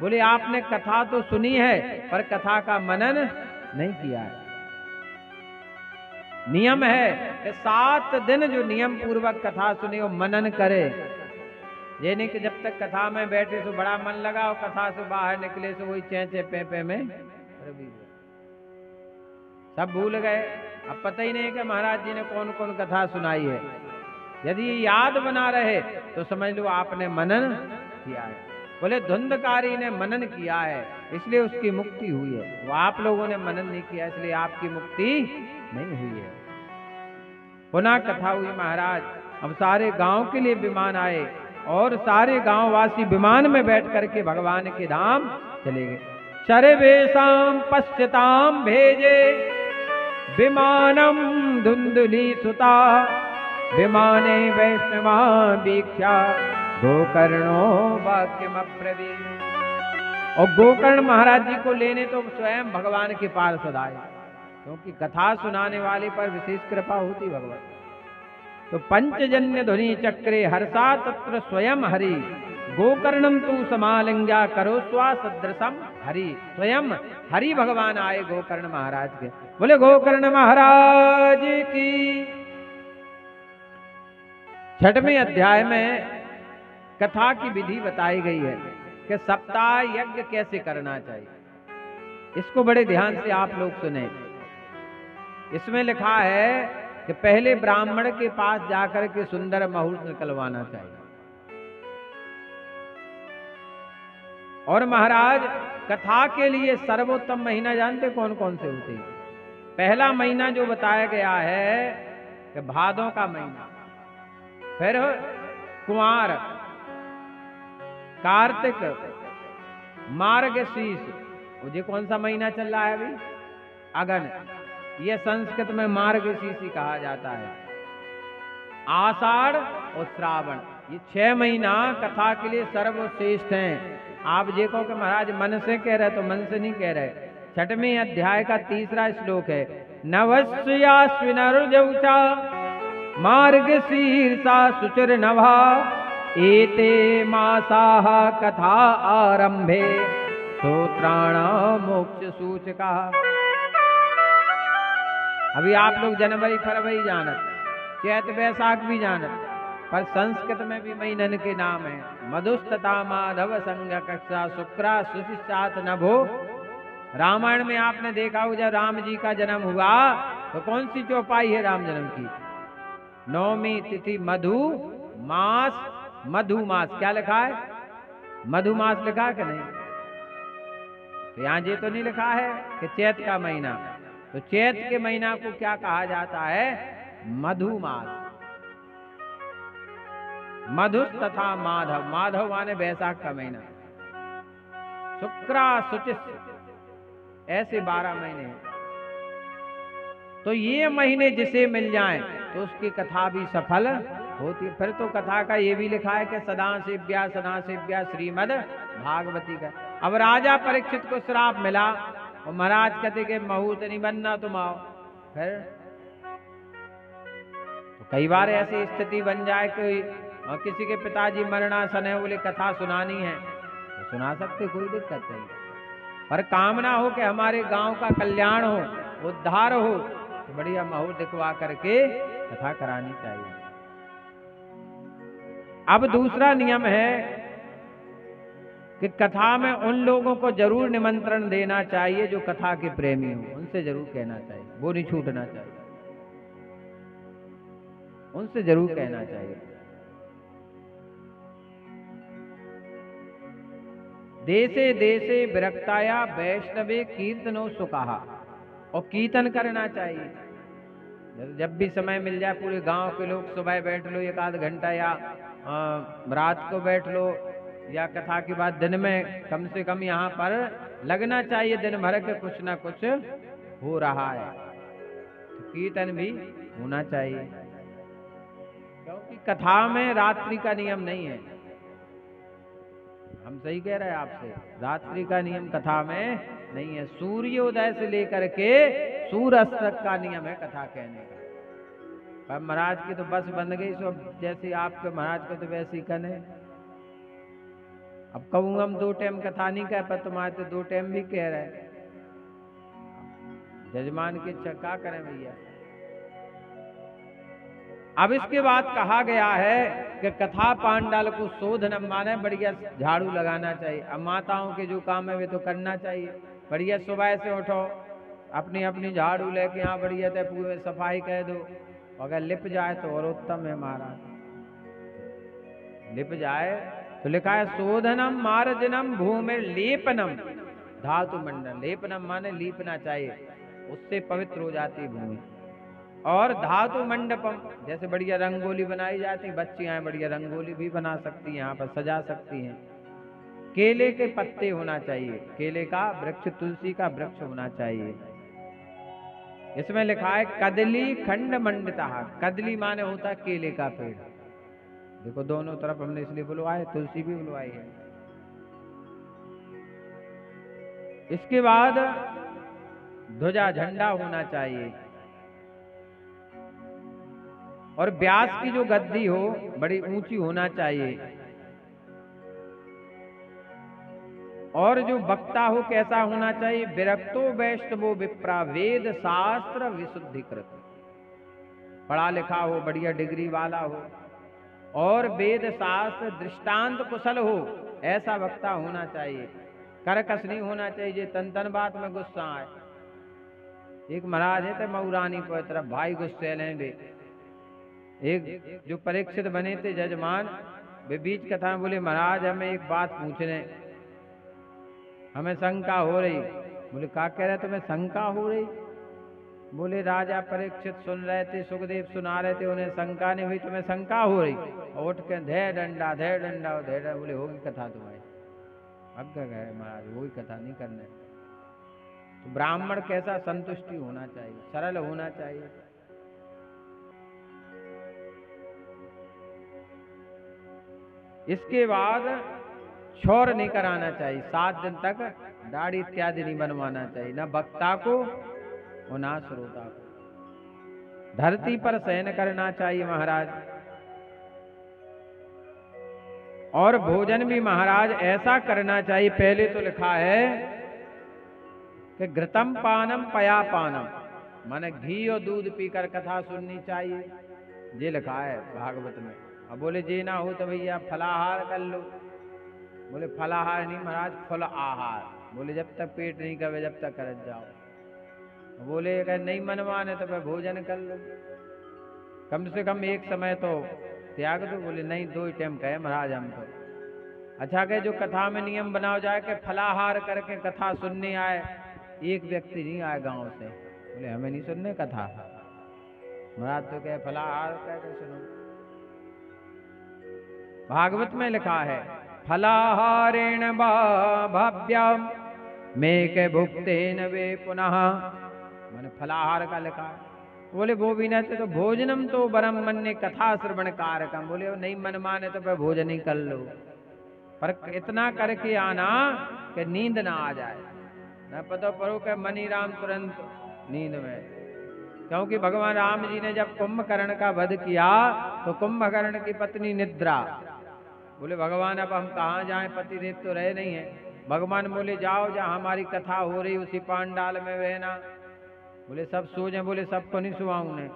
बोले आपने कथा तो सुनी है पर कथा का मनन नहीं किया है। नियम है कि 7 दिन जो नियम पूर्वक कथा सुने और मनन करे, ये नहीं कि जब तक कथा में बैठे तो बड़ा मन लगा और कथा से बाहर निकले तो वही चें पे में सब भूल गए। अब पता ही नहीं कि महाराज जी ने कौन कौन कथा सुनाई है। यदि ये याद बना रहे तो समझ लो आपने मनन किया है। बोले धुंधकारी ने मनन किया है इसलिए उसकी मुक्ति हुई है, वो आप लोगों ने मनन नहीं किया इसलिए आपकी मुक्ति नहीं हुई है। पुनः कथा हुई महाराज। अब सारे गांव के लिए विमान आए और सारे गांव वासी विमान में बैठ करके भगवान के धाम चले गए। सर्वेषां पश्यतां भेजे विमानम धुंधुली सुता विमाने वैष्णवा वीक्षा गोकर्णो वाक्यम अब्रवीत्। और गोकर्ण महाराज जी को लेने तो स्वयं भगवान के पार्षद आए, क्योंकि कथा सुनाने वाले पर विशेष कृपा होती भगवान। तो पंचजन्य ध्वनि चक्रे हर्षा तत्र स्वयं हरि गोकर्णम तू समालिंग्या करो स्वा सदृशम हरि। स्वयं हरि भगवान आए गोकर्ण महाराज के। बोले गोकर्ण महाराज की। छठवें अध्याय में कथा की विधि बताई गई है कि सप्ताह यज्ञ कैसे करना चाहिए। इसको बड़े ध्यान से आप लोग सुने। इसमें लिखा है कि पहले ब्राह्मण के पास जाकर के सुंदर मुहूर्त निकलवाना चाहिए। और महाराज कथा के लिए सर्वोत्तम महीना जानते कौन कौन से होते हैं? पहला महीना जो बताया गया है कि भादों का महीना, फिर कुंवार, कार्तिक, मार्गशीर्ष, मुझे कौन सा महीना चल रहा है अभी? अगन, ये संस्कृत में मार्गशीर्ष कहा जाता है। आषाढ़ और श्रावण, ये 6 महीना कथा के लिए सर्वश्रेष्ठ हैं। आप देखो कि महाराज मन से कह रहे तो मन से नहीं कह रहे। छठवें अध्याय का 3रा श्लोक है, नवस्याश्विनर्जौचा मार्गशीर्षा शुचिर्नभा एते मासाः कथा आरंभे श्रोत्राणां मोक्ष सूचका। अभी आप लोग जनवरी फरवरी जानत, चैत वैशाख भी जानत, पर संस्कृत में भी महीनन के नाम है। मधुस्तथा माधव संग कक्षा शुक्रा सुशिष्टात् नभो। रामायण में आपने देखा हो जब राम जी का जन्म हुआ तो कौन सी चौपाई है राम जन्म की? 9वीं तिथि मधु मास, मधु मास क्या लिखा है? मधु मास लिखा है कि नहीं? तो यहाँ ये तो नहीं लिखा है कि चैत का महीना। तो चैत के महीना को क्या कहा जाता है? मधु मास। मधु तथा माधव, माधव माने वैशाख का महीना। शुक्रा शुचिस, ऐसे 12 महीने हैं। तो ये महीने जिसे मिल जाएं तो उसकी कथा भी सफल होती है। फिर तो कथा का ये भी लिखा है कि सदा सेव्या श्रीमद भागवती का। अब राजा परीक्षित को श्राप मिला और महाराज कहते कि मुहूर्त नहीं बनना तुम आओ। फिर तो कई बार ऐसी स्थिति बन जाए कि किसी के पिताजी मरणासन है, बोले कथा सुनानी है तो सुना सकते, कोई दिक्कत नहीं। पर कामना हो कि हमारे गांव का कल्याण हो, उद्धार हो, तो बढ़िया मुहूर्त दिखवा करके कथा करानी चाहिए। अब दूसरा नियम है कि कथा में उन लोगों को जरूर निमंत्रण देना चाहिए जो कथा के प्रेमी हो, उनसे जरूर कहना चाहिए, वो नहीं छूटना चाहिए, उनसे जरूर कहना चाहिए। देशे देशे विरक्ताया वैष्णवे कीर्तनो सुकाहा। और कीर्तन करना चाहिए। जब भी समय मिल जाए पूरे गांव के लोग सुबह बैठ लो 1 आध घंटा, या रात को बैठ लो, या कथा के बाद दिन में कम से कम यहाँ पर लगना चाहिए। दिन भर के कुछ ना कुछ हो रहा है तो कीर्तन भी होना चाहिए, क्योंकि कथा में रात्रि का नियम नहीं है। हम सही कह रहे हैं आपसे, रात्रि का नियम कथा में नहीं है। सूर्योदय से लेकर के सूर्यास्त तक का नियम है कथा कहने का। पर महाराज की तो बस बन गई, सो जैसे आपके महाराज को तो वैसे ही कने। अब कहूँ हम 2 टाइम कथा नहीं कह, पर तुम्हारे तो 2 टाइम भी कह रहे। जजमान की इच्छा क्या करें भैया। अब इसके बाद कहा गया है कि कथा पांडाल को शोधन माने बढ़िया झाड़ू लगाना चाहिए। अब माताओं के जो काम है वे तो करना चाहिए। बढ़िया सुबह से उठो, अपनी अपनी झाड़ू लेके यहाँ बढ़िया थे पूरे सफाई कह दो, अगर लिप जाए तो और उत्तम है महाराज। लिप जाए तो लिखा है शोधनम मार्जनम भूमि लेपनम धातु मंडल। लेपनम माने लीपना चाहिए, उससे पवित्र हो जाती भूमि। और धातु मंडपम, जैसे बढ़िया रंगोली बनाई जाती, बच्चियां बढ़िया रंगोली भी बना सकती हैं, यहाँ पर सजा सकती हैं। केले के पत्ते होना चाहिए, केले का वृक्ष, तुलसी का वृक्ष होना चाहिए। इसमें लिखा है कदली खंड मंडिता। कदली माने होता है केले का पेड़। देखो दोनों तरफ हमने इसलिए बुलवाए, तुलसी भी बुलवाई है। इसके बाद ध्वजा झंडा होना चाहिए, और व्यास की जो गद्दी हो बड़ी ऊंची होना चाहिए। और जो वक्ता हो कैसा होना चाहिए? विरक्तो वैष्णवो विप्रा वेद शास्त्र विशुद्धिकृत, पढ़ा लिखा हो, बढ़िया डिग्री वाला हो, और वेद शास्त्र दृष्टांत कुशल हो, ऐसा वक्ता होना चाहिए। करकश नहीं होना चाहिए, तन तन बात में गुस्सा आए। एक महाराज है थे मऊरानी को तरफ, भाई गुस्से लेंगे। एक जो परीक्षित बने थे जजमान, वे बीच कथा में बोले महाराज हमें एक बात पूछने, हमें शंका हो रही। बोले क्या कह रहे तुम्हें शंका हो रही? बोले राजा परीक्षित सुन रहे थे, सुखदेव सुना रहे थे, उन्हें शंका नहीं हुई, तुम्हें शंका हो रही। और उठ के धै डंडा धै डंडा धै डंडा। बोले होगी कथा तुम्हारी। अज्ञ गए महाराज, वही कथा नहीं करने। तो ब्राह्मण कैसा? संतुष्टि होना चाहिए, सरल होना चाहिए। इसके बाद क्षौर नहीं कराना चाहिए, 7 दिन तक दाढ़ी इत्यादि नहीं बनवाना चाहिए, ना वक्ता को और ना श्रोता को। धरती पर शयन करना चाहिए महाराज। और भोजन भी महाराज ऐसा करना चाहिए, पहले तो लिखा है कि घृतम पानम पया पानम, माने घी और दूध पीकर कथा सुननी चाहिए, ये लिखा है भागवत में। अब बोले जे ना हो तो भैया फलाहार कर लो। बोले फलाहार नहीं महाराज, फल आहार। बोले जब तक पेट नहीं करे जब तक कर जाओ। बोले अगर नहीं मनवाने तो फिर भोजन कर लो, कम से कम एक समय तो त्याग दो। बोले नहीं 2 टाइम कहे महाराज हम तो। अच्छा कहे जो कथा में नियम बनाओ जाए कि फलाहार करके कथा सुनने आए, एक व्यक्ति नहीं आए गांव से। बोले हमें नहीं सुनने कथा। महाराज तो कहे फलाहार करके सुनो। भागवत में लिखा है फलाहारेण भाव्याम मेक भुक्तेन वे पुनः, मैंने फलाहार का लिखा है। बोले वो भी नहीं तो भोजनम तो बरम मन्ने कथा श्रवण कारकम। बोले नहीं मन माने तो फिर भोजन ही कर लो, पर इतना करके आना कि नींद ना आ जाए, न पता पड़ो कि मनी राम तुरंत नींद में। क्योंकि भगवान राम जी ने जब कुंभकर्ण का वध किया तो कुंभकर्ण की पत्नी निद्रा। बोले भगवान अब हम कहाँ जाएं, पतिदेव तो रहे नहीं है। भगवान बोले जाओ जहाँ हमारी कथा हो रही उसी पांडाल में रहना। बोले सब सो जाए। बोले सबको नहीं सुवाऊं उन्हें।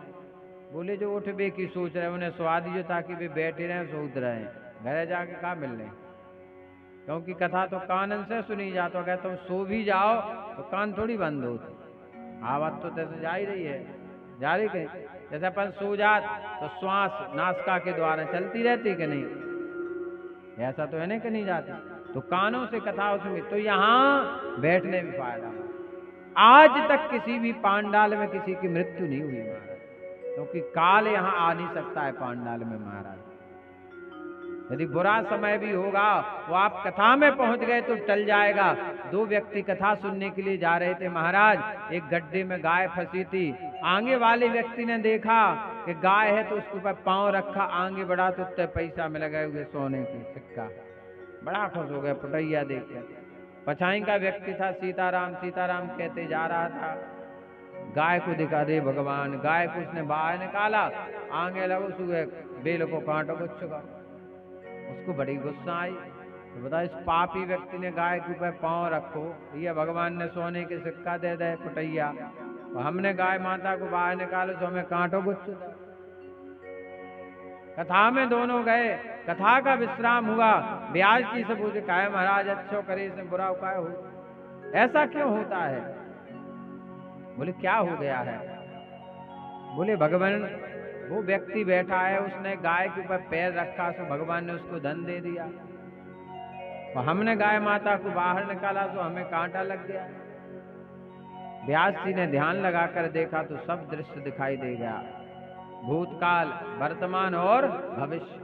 बोले जो उठ बे की सोच रहे उन्हें सुवा दीजिए ताकि वे बैठे रहें सोच रहे हैं, घर जाके कहाँ मिल रहे। क्योंकि कथा तो कानन से सुनी जाती, अगर तुम सो भी जाओ तो कान थोड़ी बंद हो, आवाज तो तैसे जा ही रही है, जा रही कहीं। जैसे अपन सो जात तो श्वास नासिका के द्वारा चलती रहती कि नहीं, ऐसा तो है नहीं कि नहीं जाती। तो कानों से कथा उसमें, तो यहाँ बैठने में फायदा। आज तक किसी भी पांडाल में किसी की मृत्यु नहीं हुई महाराज, क्योंकि काल यहाँ आ नहीं सकता है पांडाल में महाराज। यदि बुरा समय भी होगा वो आप कथा में पहुंच गए तो टल जाएगा। 2 व्यक्ति कथा सुनने के लिए जा रहे थे महाराज, एक गड्ढे में गाय फंसी थी। आगे वाले व्यक्ति ने देखा कि गाय है तो उसके ऊपर पांव रखा, आगे बढ़ा तो उत्ते पैसा में लगे हुए सोने की सिक्का। बड़ा खुश हो गया पुटैया देख कर। पछाई का व्यक्ति था, सीताराम सीताराम कहते जा रहा था। गाय को दिखा दे भगवान, गाय को उसने बाहर निकाला, आगे लगो सुबह बेल को कांटो को चुका। उसको बड़ी गुस्सा आई। तो बता इस पापी व्यक्ति ने गाय के ऊपर पांव रखो, ये भगवान ने सोने के सिक्का दे दे पुटैया, और हमने गाय माता को बाहर निकालो तो हमें कांटो गुच्छ। कथा में दोनों गए, कथा का विश्राम हुआ। व्यास जी से पूछे कहे महाराज अच्छो करे इसमें बुरा उपाय हो, ऐसा क्यों होता है? बोले क्या हो गया है? बोले भगवान, वो व्यक्ति बैठा है, उसने गाय के ऊपर पैर रखा, तो भगवान ने उसको धन दे दिया। तो हमने गाय माता को बाहर निकाला तो हमें कांटा लग गया। व्यास जी ने ध्यान लगाकर देखा तो सब दृश्य दिखाई दे गया, भूतकाल, वर्तमान और भविष्य।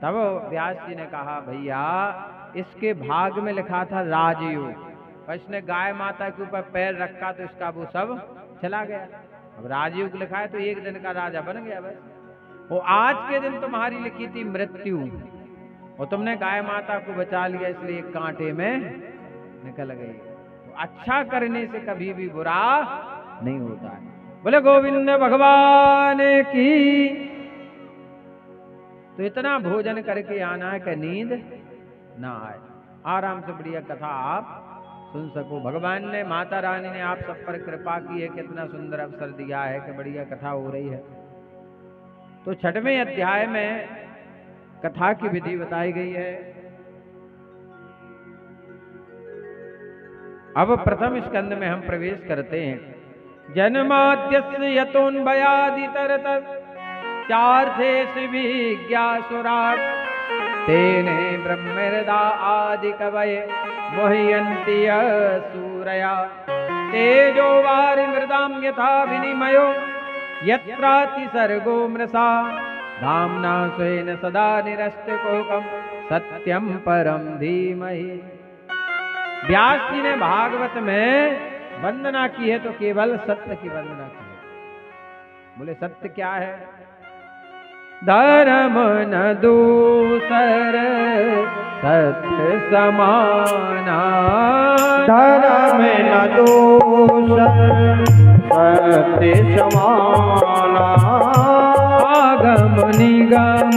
तब व्यास जी ने कहा, भैया इसके भाग में लिखा था राजयोग, और इसने गाय माता के ऊपर पैर रखा तो इसका वो सब चला गया। अब राजयोग लिखा है तो एक दिन का राजा बन गया बस। वो आज के दिन तुम्हारी लिखी थी मृत्यु, और तुमने गाय माता को बचा लिया, इसलिए कांटे में निकल गई। तो अच्छा करने से कभी भी बुरा नहीं होता है। बोले गोविंद भगवान की। तो इतना भोजन करके आना है कि नींद ना आए, आराम से बढ़िया कथा आप सुन सको। भगवान ने, माता रानी ने आप सब पर कृपा की है, कितना सुंदर अवसर दिया है कि बढ़िया कथा हो रही है। तो 6वें अध्याय में कथा की विधि बताई गई है। अब प्रथम स्कंद में हम प्रवेश करते हैं। जन्माद्यस्य यतोन्भयादितरत चार्थेषु विज्ञासुराट् तेने ब्रह्महृदा आदि कवये मुह्यन्ति सूरया तेजो वारिमृदां यथा विनिमयो यत्राति सर्गो मृषा धाम्ना स्वेन सदा निरस्तकुहकं सत्यं परं धीमहि। व्यास जी ने भागवत में वंदना की है तो केवल सत्य की वंदना की है। बोले सत्य क्या है? धर्म न दूसर सत्य समाना, धर्म न दूसर सत्य समाना, आगम निगम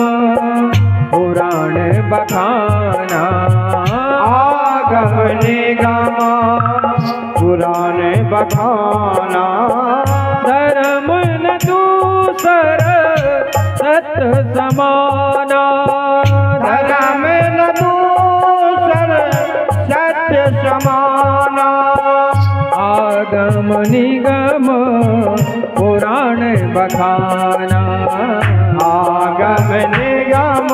पुराण बखाना, आगम निगम पुराण बखाना, धर्म न दूसर सत्य समाना, धर्म न दूसर सत्य समाना, आगम निगम पुराण बखाना, आगम निगम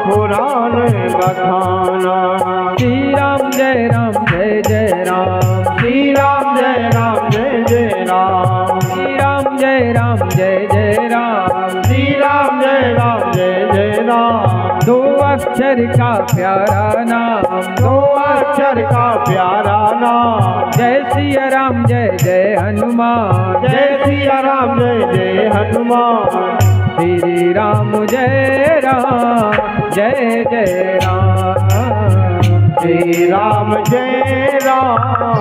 पुराण बखाना। श्री राम जय राम जय जय राम, श्री राम जय राम जय जय राम, श्री राम जय राम जय जय राम, श्री राम जय राम जय जय राम। दो अक्षर का प्यारा नाम, दो अक्षर का प्यारा नाम, जय सिया राम जय जय हनुमान, जय सिया राम जय जय हनुमान। श्री राम जय राम जय जय राम, श्री राम जय राम जय जय राम,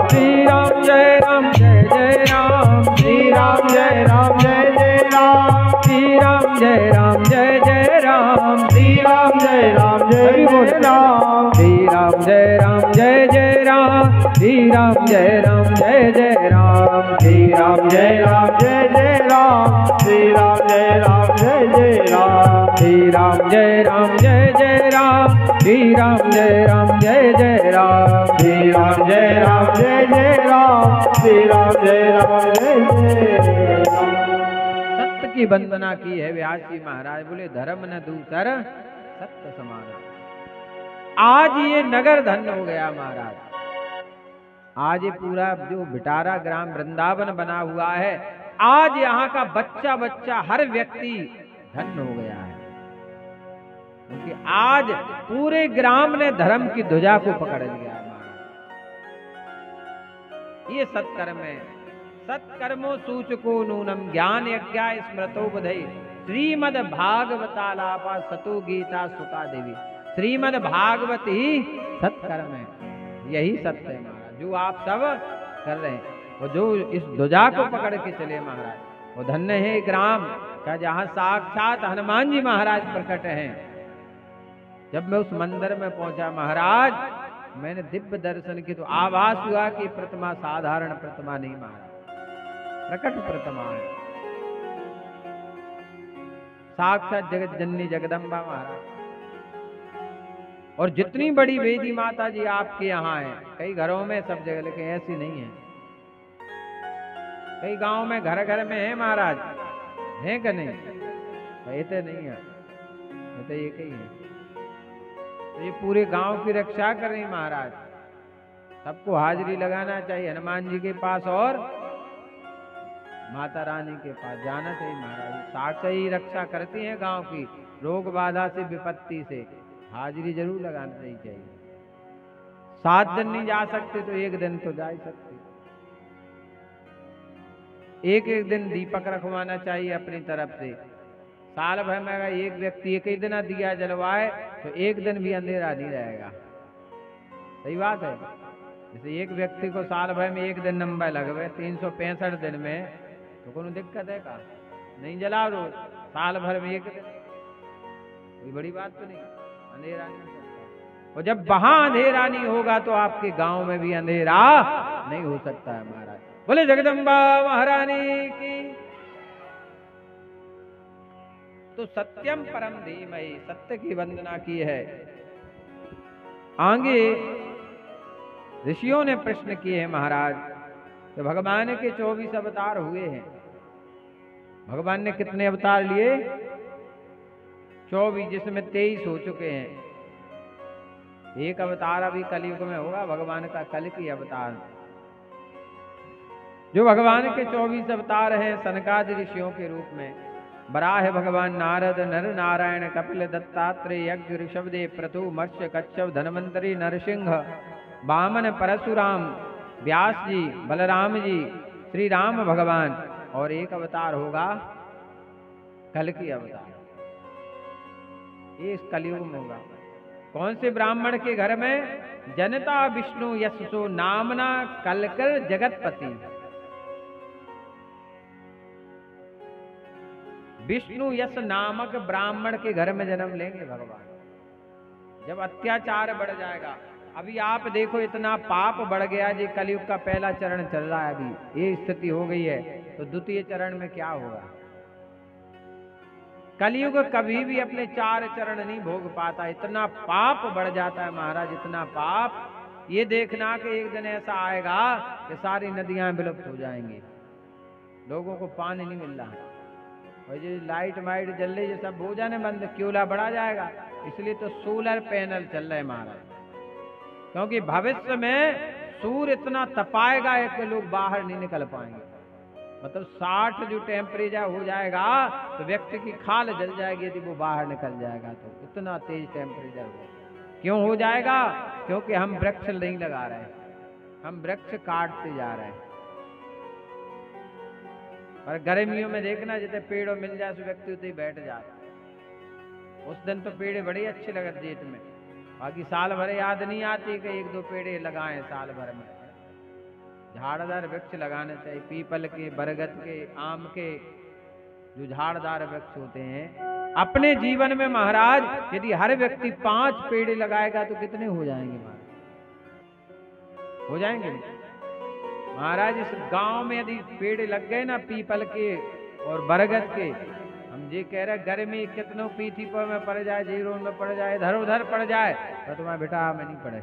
श्री राम जय राम जय जय राम, श्री राम जय राम जय जय राम, श्री राम जय राम जय जय राम, श्री राम जय राम जय जय राम, श्री राम जय राम जय जय राम, श्री राम जय राम जय जय राम, श्री राम जय राम जय जय राम, श्री राम जय राम जय जय राम, श्री राम जय राम जय जय राम, श्री राम जय राम जय जय राम, श्री राम जय राम जय जय राम, श्री राम जय राम जय जय राम। सत्य की वंदना की है व्यास जी महाराज। बोले धर्म न दूसर सत्य समाना। आज ये नगर धन्य हो गया महाराज। आज ये पूरा जो बिटारा ग्राम वृंदावन बना हुआ है, आज यहाँ का बच्चा बच्चा हर व्यक्ति धन्य हो गया है, क्योंकि आज पूरे ग्राम ने धर्म की ध्वजा को पकड़ लिया है। ये सत्कर्म है। सत्कर्मो सूचको नूनम ज्ञान यज्ञा स्मृतो बुधई श्रीमद भागवतालापा सतो गीता सुका देवी। श्रीमद भागवत ही सत्कर्म है, यही सत्य है महाराज जो आप सब कर रहे हैं। और जो इस ध्वजा को पकड़ के चले महाराज, वो धन्य है ग्राम का जहाँ साक्षात हनुमान जी महाराज प्रकट हैं। जब मैं उस मंदिर में पहुंचा महाराज, मैंने दिव्य दर्शन की तो आभास हुआ कि प्रतिमा साधारण प्रतिमा नहीं महाराज, प्रकट प्रतिमा है, साक्षात जगत जननी जगदम्बा महाराज। और जितनी बड़ी वेदी माता जी आपके यहाँ है, कई घरों में सब जगह, लेकिन ऐसी नहीं है। कई गांव में घर घर में है महाराज, है कि नहीं? कहते नहीं है, कहते ये कहीं है। तो ये पूरे गांव की रक्षा कर रही महाराज। सबको हाजिरी लगाना चाहिए हनुमान जी के पास और माता रानी के पास जाना चाहिए महाराज। साक्षात ही रक्षा करती हैं गांव की, रोग बाधा से, विपत्ति से। हाजिरी जरूर लगाना ही चाहिए। 7 दिन नहीं जा सकते तो 1 दिन तो जा ही सकते। एक दिन दीपक रखवाना चाहिए अपनी तरफ से। साल भर में अगर एक व्यक्ति एक ही दिन दिया जलवाए तो 1 दिन भी अंधेरा नहीं रहेगा। सही बात है। जैसे एक व्यक्ति को साल भर में 1 दिन नंबर लगवे 365 दिन में, तो कोई दिक्कत है का? नहीं जला रोज, साल भर में 1 दिन, कोई बड़ी बात तो नहीं। अंधेरा नहीं हो सकता, और जब वहां अंधेरा नहीं होगा तो आपके गांव में भी अंधेरा नहीं हो सकता है महाराज। बोले जगदम्बा महारानी की। तो सत्यम परम धीमहि, सत्य की वंदना की है। आगे ऋषियों ने प्रश्न किए हैं महाराज, तो भगवान के 24 अवतार हुए हैं। भगवान ने कितने अवतार लिए? 24, जिसमें 23 हो चुके हैं। एक अवतार अभी कलयुग में होगा भगवान का, कल की अवतार। जो भगवान के 24 अवतार हैं सनकादि ऋषियों के रूप में। बराह भगवान नारद, नर नारायण, कपिल, दत्तात्रेय, यज्ञ, ऋषभदेव, प्रतु, मत्स्य, कच्छप, धनवंतरी, नरसिंह, वामन, परशुराम, व्यास जी, बलराम जी, श्री राम भगवान, और एक अवतार होगा कल की अवतार। ये इस कलयुग में होगा। कौन से ब्राह्मण के घर में? जनता विष्णु यशसो नामना कलकर जगतपति। विष्णु यश नामक ब्राह्मण के घर में जन्म लेंगे भगवान। जब अत्याचार बढ़ जाएगा, अभी आप देखो इतना पाप बढ़ गया जी, कलयुग का पहला चरण चल रहा है, अभी ये स्थिति हो गई है, तो द्वितीय चरण में क्या होगा? कलयुग कभी भी अपने 4 चरण नहीं भोग पाता, इतना पाप बढ़ जाता है महाराज, इतना पाप। ये देखना कि एक दिन ऐसा आएगा कि सारी नदियां विलुप्त हो जाएंगी, लोगों को पानी नहीं मिल रहा, और ये लाइट वाइट जल रही है सब हो जाने बंद, क्योला बढ़ा जाएगा। इसलिए तो सोलर पैनल चल रहे महाराज, क्योंकि भविष्य में सूर्य इतना तपाएगा कि लोग बाहर नहीं निकल पाएंगे। मतलब 60 जो टेम्परेचर हो जाएगा तो व्यक्ति की खाल जल जाएगी यदि वो बाहर निकल जाएगा, तो इतना तेज टेम्परेचर हो। क्यों हो जाएगा? क्योंकि हम वृक्ष नहीं लगा रहे हैं, हम वृक्ष काटते जा रहे हैं। और गर्मियों में देखना जितने पेड़ों मिल जाए तो व्यक्ति उतने ही बैठ जाता। उस दिन तो पेड़ बड़े अच्छे लगते जेठ में, बाकी साल भर याद नहीं आती कि 1-2 पेड़ लगाएं साल भर में। झाड़दार वृक्ष लगाने चाहिए, पीपल के, बरगद के, आम के, जो झाड़दार वृक्ष होते हैं। अपने जीवन में महाराज यदि हर व्यक्ति 5 पेड़ लगाएगा तो कितने हो जाएंगे महाराज? हो जाएंगे महाराज। इस गांव में यदि पेड़ लग गए ना पीपल के और बरगद के, हम ये कह रहे गर्मी कितनों पीठी पर में पड़ जाए, जीरों में पड़ जाए, इधर उधर पड़ जाए, तो तुम्हारा बेटा में नहीं पड़े,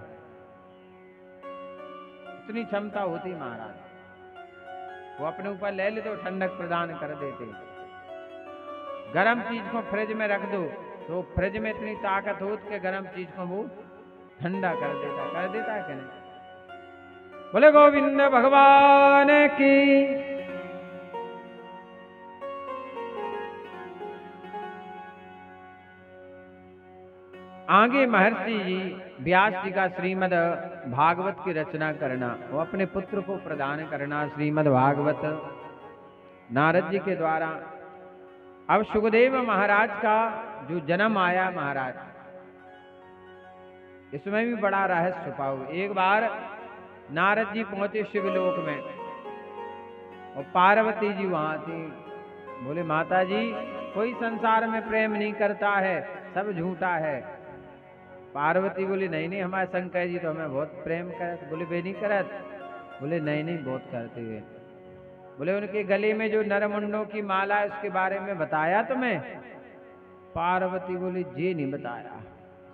इतनी क्षमता होती महाराज। वो अपने ऊपर ले ले तो ठंडक प्रदान कर देते। गर्म चीज को फ्रिज में रख दो तो फ्रिज में इतनी ताकत होती कि गर्म चीज को वो ठंडा कर देता है कि नहीं? बोले गोविंद भगवान की। आगे महर्षि जी व्यास जी का श्रीमद् भागवत की रचना करना, वो अपने पुत्र को प्रदान करना श्रीमद् भागवत नारद जी के द्वारा। अब सुखदेव महाराज का जो जन्म आया महाराज, इसमें भी बड़ा रहस्य छुपा हुआ। एक बार नारद जी पहुंचे शिवलोक में और पार्वती जी वहां थी। बोले माता जी कोई संसार में प्रेम नहीं करता है, सब झूठा है। पार्वती बोली नहीं नहीं, हमारे शंकर जी तो हमें बहुत प्रेम करत। बोले वे नहीं करत? बोले नहीं नहीं बहुत करते हुए। बोले उनके गले में जो नरमुंडों की माला है उसके बारे में बताया तुम्हें? पार्वती बोली जी नहीं बताया।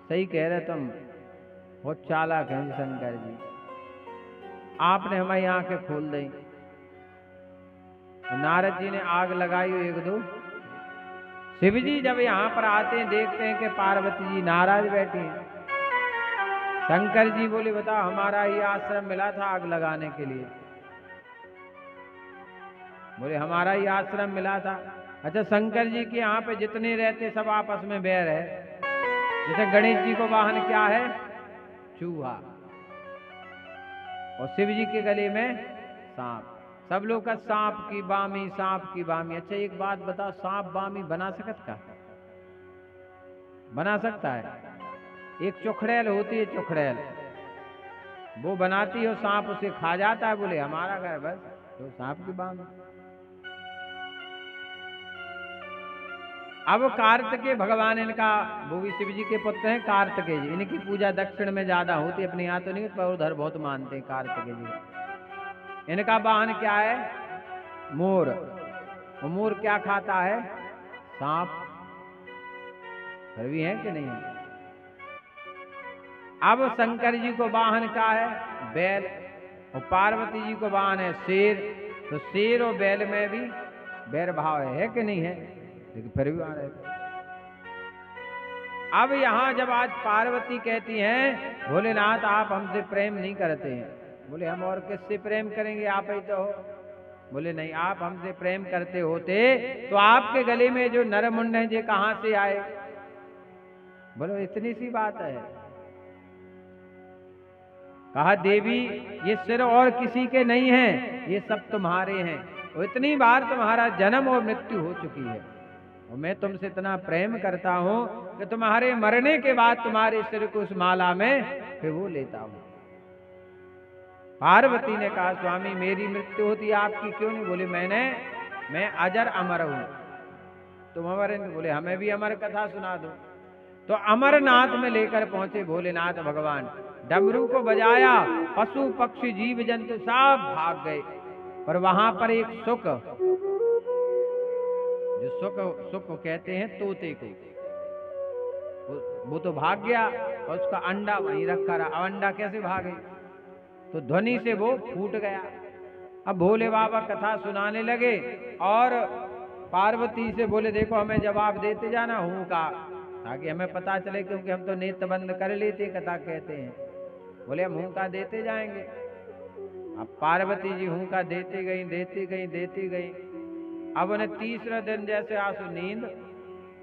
सही कह रहे तुम, बहुत चालाक हैं शंकर जी, आपने हमारी आंखें खोल दी। नारद जी ने आग लगाई एक दो। शिव जी जब यहाँ पर आते हैं देखते हैं कि पार्वती जी नाराज बैठी हैं। शंकर जी बोले बताओ हमारा ही आश्रम मिला था आग लगाने के लिए। बोले हमारा ही आश्रम मिला था। अच्छा शंकर जी के यहाँ पे जितने रहते सब आपस में बैर है। जैसे गणेश जी को वाहन क्या है? चूहा, और शिव जी के गले में सांप। सब लोग का सांप की बामी, सांप की बामी। अच्छा एक बात बताओ, सांप बामी बना सकता? बना सकता है? एक चुखड़ैल होती है, चुखड़ैल, वो बनाती है और सांप उसे खा जाता है। बोले हमारा घर बस तो सांप की बामी। अब कार्तिकेय भगवान, इनका वो भी शिव जी के पुत्र हैं कार्तिकेय जी। इनकी पूजा दक्षिण में ज्यादा होती है, अपने यहाँ तो नहीं, पर उधर बहुत मानते हैं कार्तिकेय जी। इनका वाहन क्या है? मोर। और मोर क्या खाता है? सांप। फिर भी है कि नहीं है? अब शंकर जी को वाहन क्या है? बैल। और पार्वती जी को वाहन है शेर। तो शेर और बैल में भी बैर भाव है कि नहीं है? लेकिन फिर भी आ रहे थे। अब यहां जब आज पार्वती कहती हैं भोलेनाथ आप हमसे प्रेम नहीं करते हैं। बोले हम और किससे प्रेम करेंगे, आप ही तो हो। बोले नहीं, आप हमसे प्रेम करते होते तो आपके गले में जो नरमुंड है ये कहां से आए? बोलो इतनी सी बात है। कहा देवी ये सिर और किसी के नहीं हैं, ये सब तुम्हारे हैं। और इतनी बार तुम्हारा जन्म और मृत्यु हो चुकी है और मैं तुमसे इतना प्रेम करता हूं कि तुम्हारे मरने के बाद तुम्हारे सिर को उस माला में भिगो लेता हूं। पार्वती ने कहा स्वामी मेरी मृत्यु होती आपकी क्यों नहीं? बोले मैं अजर अमर हूं, तुम अमर। बोले हमें भी अमर कथा सुना दो। तो अमरनाथ में लेकर पहुंचे भोलेनाथ भगवान। डमरू को बजाया, पशु पक्षी जीव जंतु सब भाग गए। पर वहां पर एक सुक, जो सुक कहते हैं तोते को, वो तो भाग गया और उसका अंडा वहीं रखा रहा। अब अंडा कैसे भागे? तो ध्वनि से वो फूट गया। अब भोले बाबा कथा सुनाने लगे और पार्वती से बोले देखो हमें जवाब देते जाना हूं का, ताकि हमें पता चले, क्योंकि हम तो नेत्र बंद कर लेते कथा कहते हैं। बोले हम हूं का देते जाएंगे। अब पार्वती जी हूं का देती गई। अब उन्हें तीसरा दिन जैसे आंसू नींद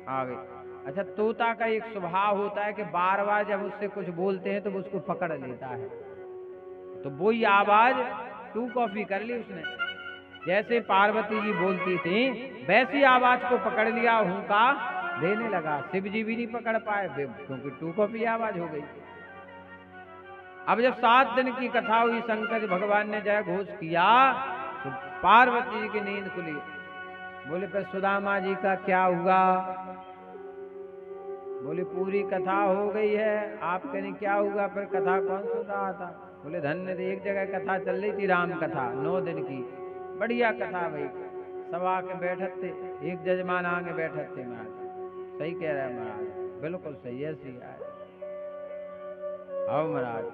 आ गई। अच्छा तोता का एक स्वभाव होता है कि बार बार जब उससे कुछ बोलते हैं तो वो उसको पकड़ लेता है। तो वही आवाज टू कॉपी कर ली उसने। जैसे पार्वती जी बोलती थी वैसी आवाज को पकड़ लिया, हूं का देने लगा। शिव जी भी नहीं पकड़ पाए क्योंकि टू कॉपी आवाज हो गई। अब जब 7 दिन की कथा हुई, शंकर भगवान ने जय घोष किया तो पार्वती जी की नींद खुली। बोले फिर सुदामा जी का क्या हुआ? बोले पूरी कथा हो गई है। आप कहें क्या हुआ? फिर कथा कौन सुन रहा था? बोले धन्य थे, एक जगह कथा चल रही थी राम कथा 9 दिन की, बढ़िया कथा भाई। सब आके बैठे थे, एक जजमान आगे बैठे थे। महाराज सही कह रहे हैं महाराज, बिल्कुल सही है, सही है। आओ महाराज।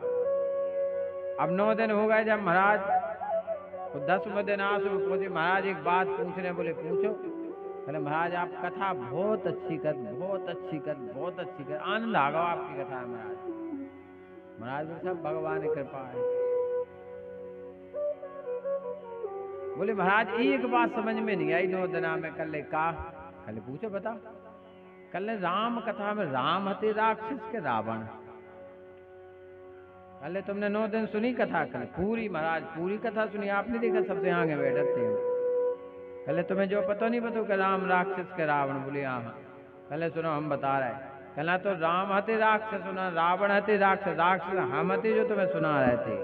अब 9 दिन हो गए जब महाराज तो 10वें दिन आंसू पूछे महाराज एक बात पूछने। बोले पूछो। बोले महाराज आप कथा बहुत अच्छी कर, आनंद आ गया आपकी कथा महाराज। महाराज सब भगवान की कृपा है। बोले महाराज एक बात समझ में नहीं आई 9 दिना में। कल पूछो बता। कल राम कथा में राम हते राक्षस के रावण। कल तुमने 9 दिन सुनी कथा? कल पूरी महाराज पूरी कथा सुनी, आपने देखा सबसे आगे बैठे थे। कल तुम्हें जो पता नहीं पता कि राम राक्षस के रावण। बोले हाँ। कल सुनो हम बता रहे। कहना तो राम हते राक्षस सुना, रावण हते राक्षस, राक्षस हम हते जो तुम्हें सुना रहे थे।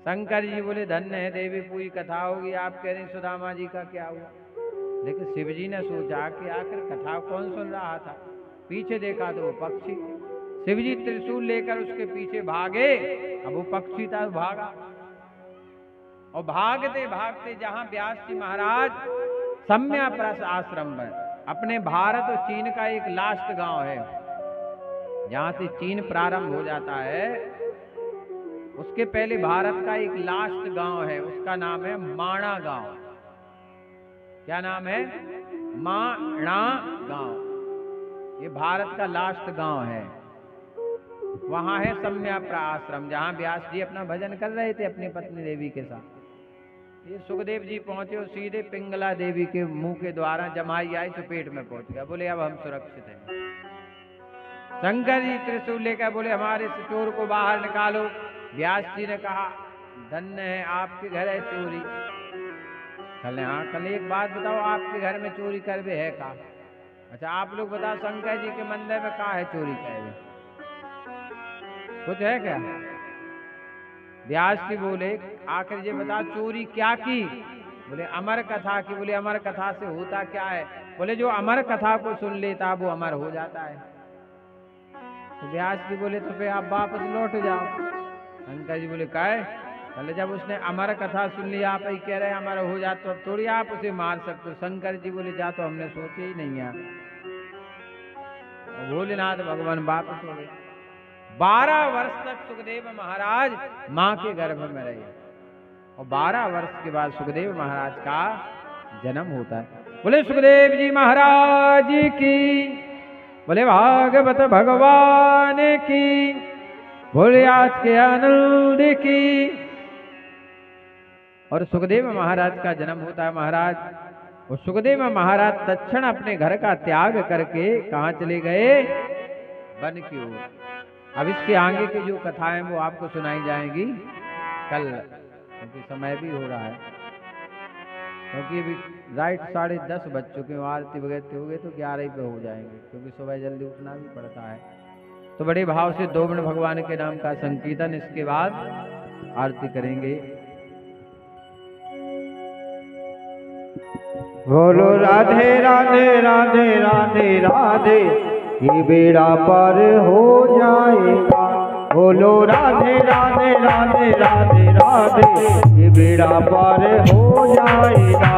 शंकर जी बोले धन्य है देवी पूरी कथा होगी। आप कह रहे सुदामा जी का क्या हुआ? लेकिन शिव जी ने सोचा कि आखिर कथा कौन सुन रहा था। पीछे देखा तो वो पक्षी। शिव जी त्रिशूल लेकर उसके पीछे भागे। अब वो पक्षी था भागा और भागते भागते जहां व्यास जी महाराज सम्याप्रस आश्रम में अपने भारत और चीन का एक लास्ट गांव है, जहां से चीन प्रारंभ हो जाता है, उसके पहले भारत का एक लास्ट गांव है, उसका नाम है माणा गांव। क्या नाम है? माणा गांव। ये भारत का लास्ट गांव है। वहां है सम्याप्रा आश्रम, जहां व्यास जी अपना भजन कर रहे थे अपनी पत्नी देवी के साथ। ये सुखदेव जी पहुंचे और सीधे पिंगला देवी के मुंह के द्वारा जमाई आई चपेट में पहुंच गया। बोले अब हम सुरक्षित हैं। शंकर जी त्रिशूल लेकर बोले हमारे इस चोर को बाहर निकालो। व्यास जी ने कहा धन्य है आपके घर है चोरी। कल हाँ, कल एक बात बताओ, आपके घर में चोरी करवे है का? अच्छा आप लोग बताओ, शंकर जी के मंदिर में कहा है चोरी करवे? कुछ है क्या? व्यास जी बोले आखिर ये बता चोरी क्या की? बोले अमर कथा की। बोले अमर कथा से होता क्या है? बोले जो अमर कथा को सुन लेता वो अमर हो जाता है। तो व्यास जी बोले तो फिर आप वापस लौट जाओ। शंकर जी बोले काहे? बोले जब उसने अमर कथा सुन लिया, आप ही कह रहे अमर हो जाता, तो अब थोड़ी आप उसे मार सकते हो। शंकर जी बोले जा तो हमने सोचे ही नहीं है। भोलेनाथ भगवान वापस हो गए। 12 वर्ष तक सुखदेव महाराज मां के गर्भ में रहे और 12 वर्ष के बाद सुखदेव महाराज का जन्म होता है। बोले सुखदेव जी महाराज की, बोले भागवत भगवान की, बोले आज के आनंद की। और सुखदेव महाराज का जन्म होता है महाराज। और सुखदेव महाराज तत्क्षण अपने घर का त्याग करके कहाँ चले गए? वन की ओर। अब इसके आगे की जो कथाएं वो आपको सुनाई जाएंगी कल, क्योंकि समय भी हो रहा है। क्योंकि अभी राइट 10:30 बज चुके हैं। आरती वगैरह हो गए तो 11 पे हो जाएंगे, क्योंकि सुबह जल्दी उठना भी पड़ता है। तो बड़े भाव से 2 मिनट भगवान के नाम का संकीर्तन, इसके बाद आरती करेंगे। बोलो राधे राधे राधे राधे राधे, ये बेड़ा पार हो जाएगा। बोलो राधे राधे राधे राधे राधे, ये बेड़ा पार हो जाएगा।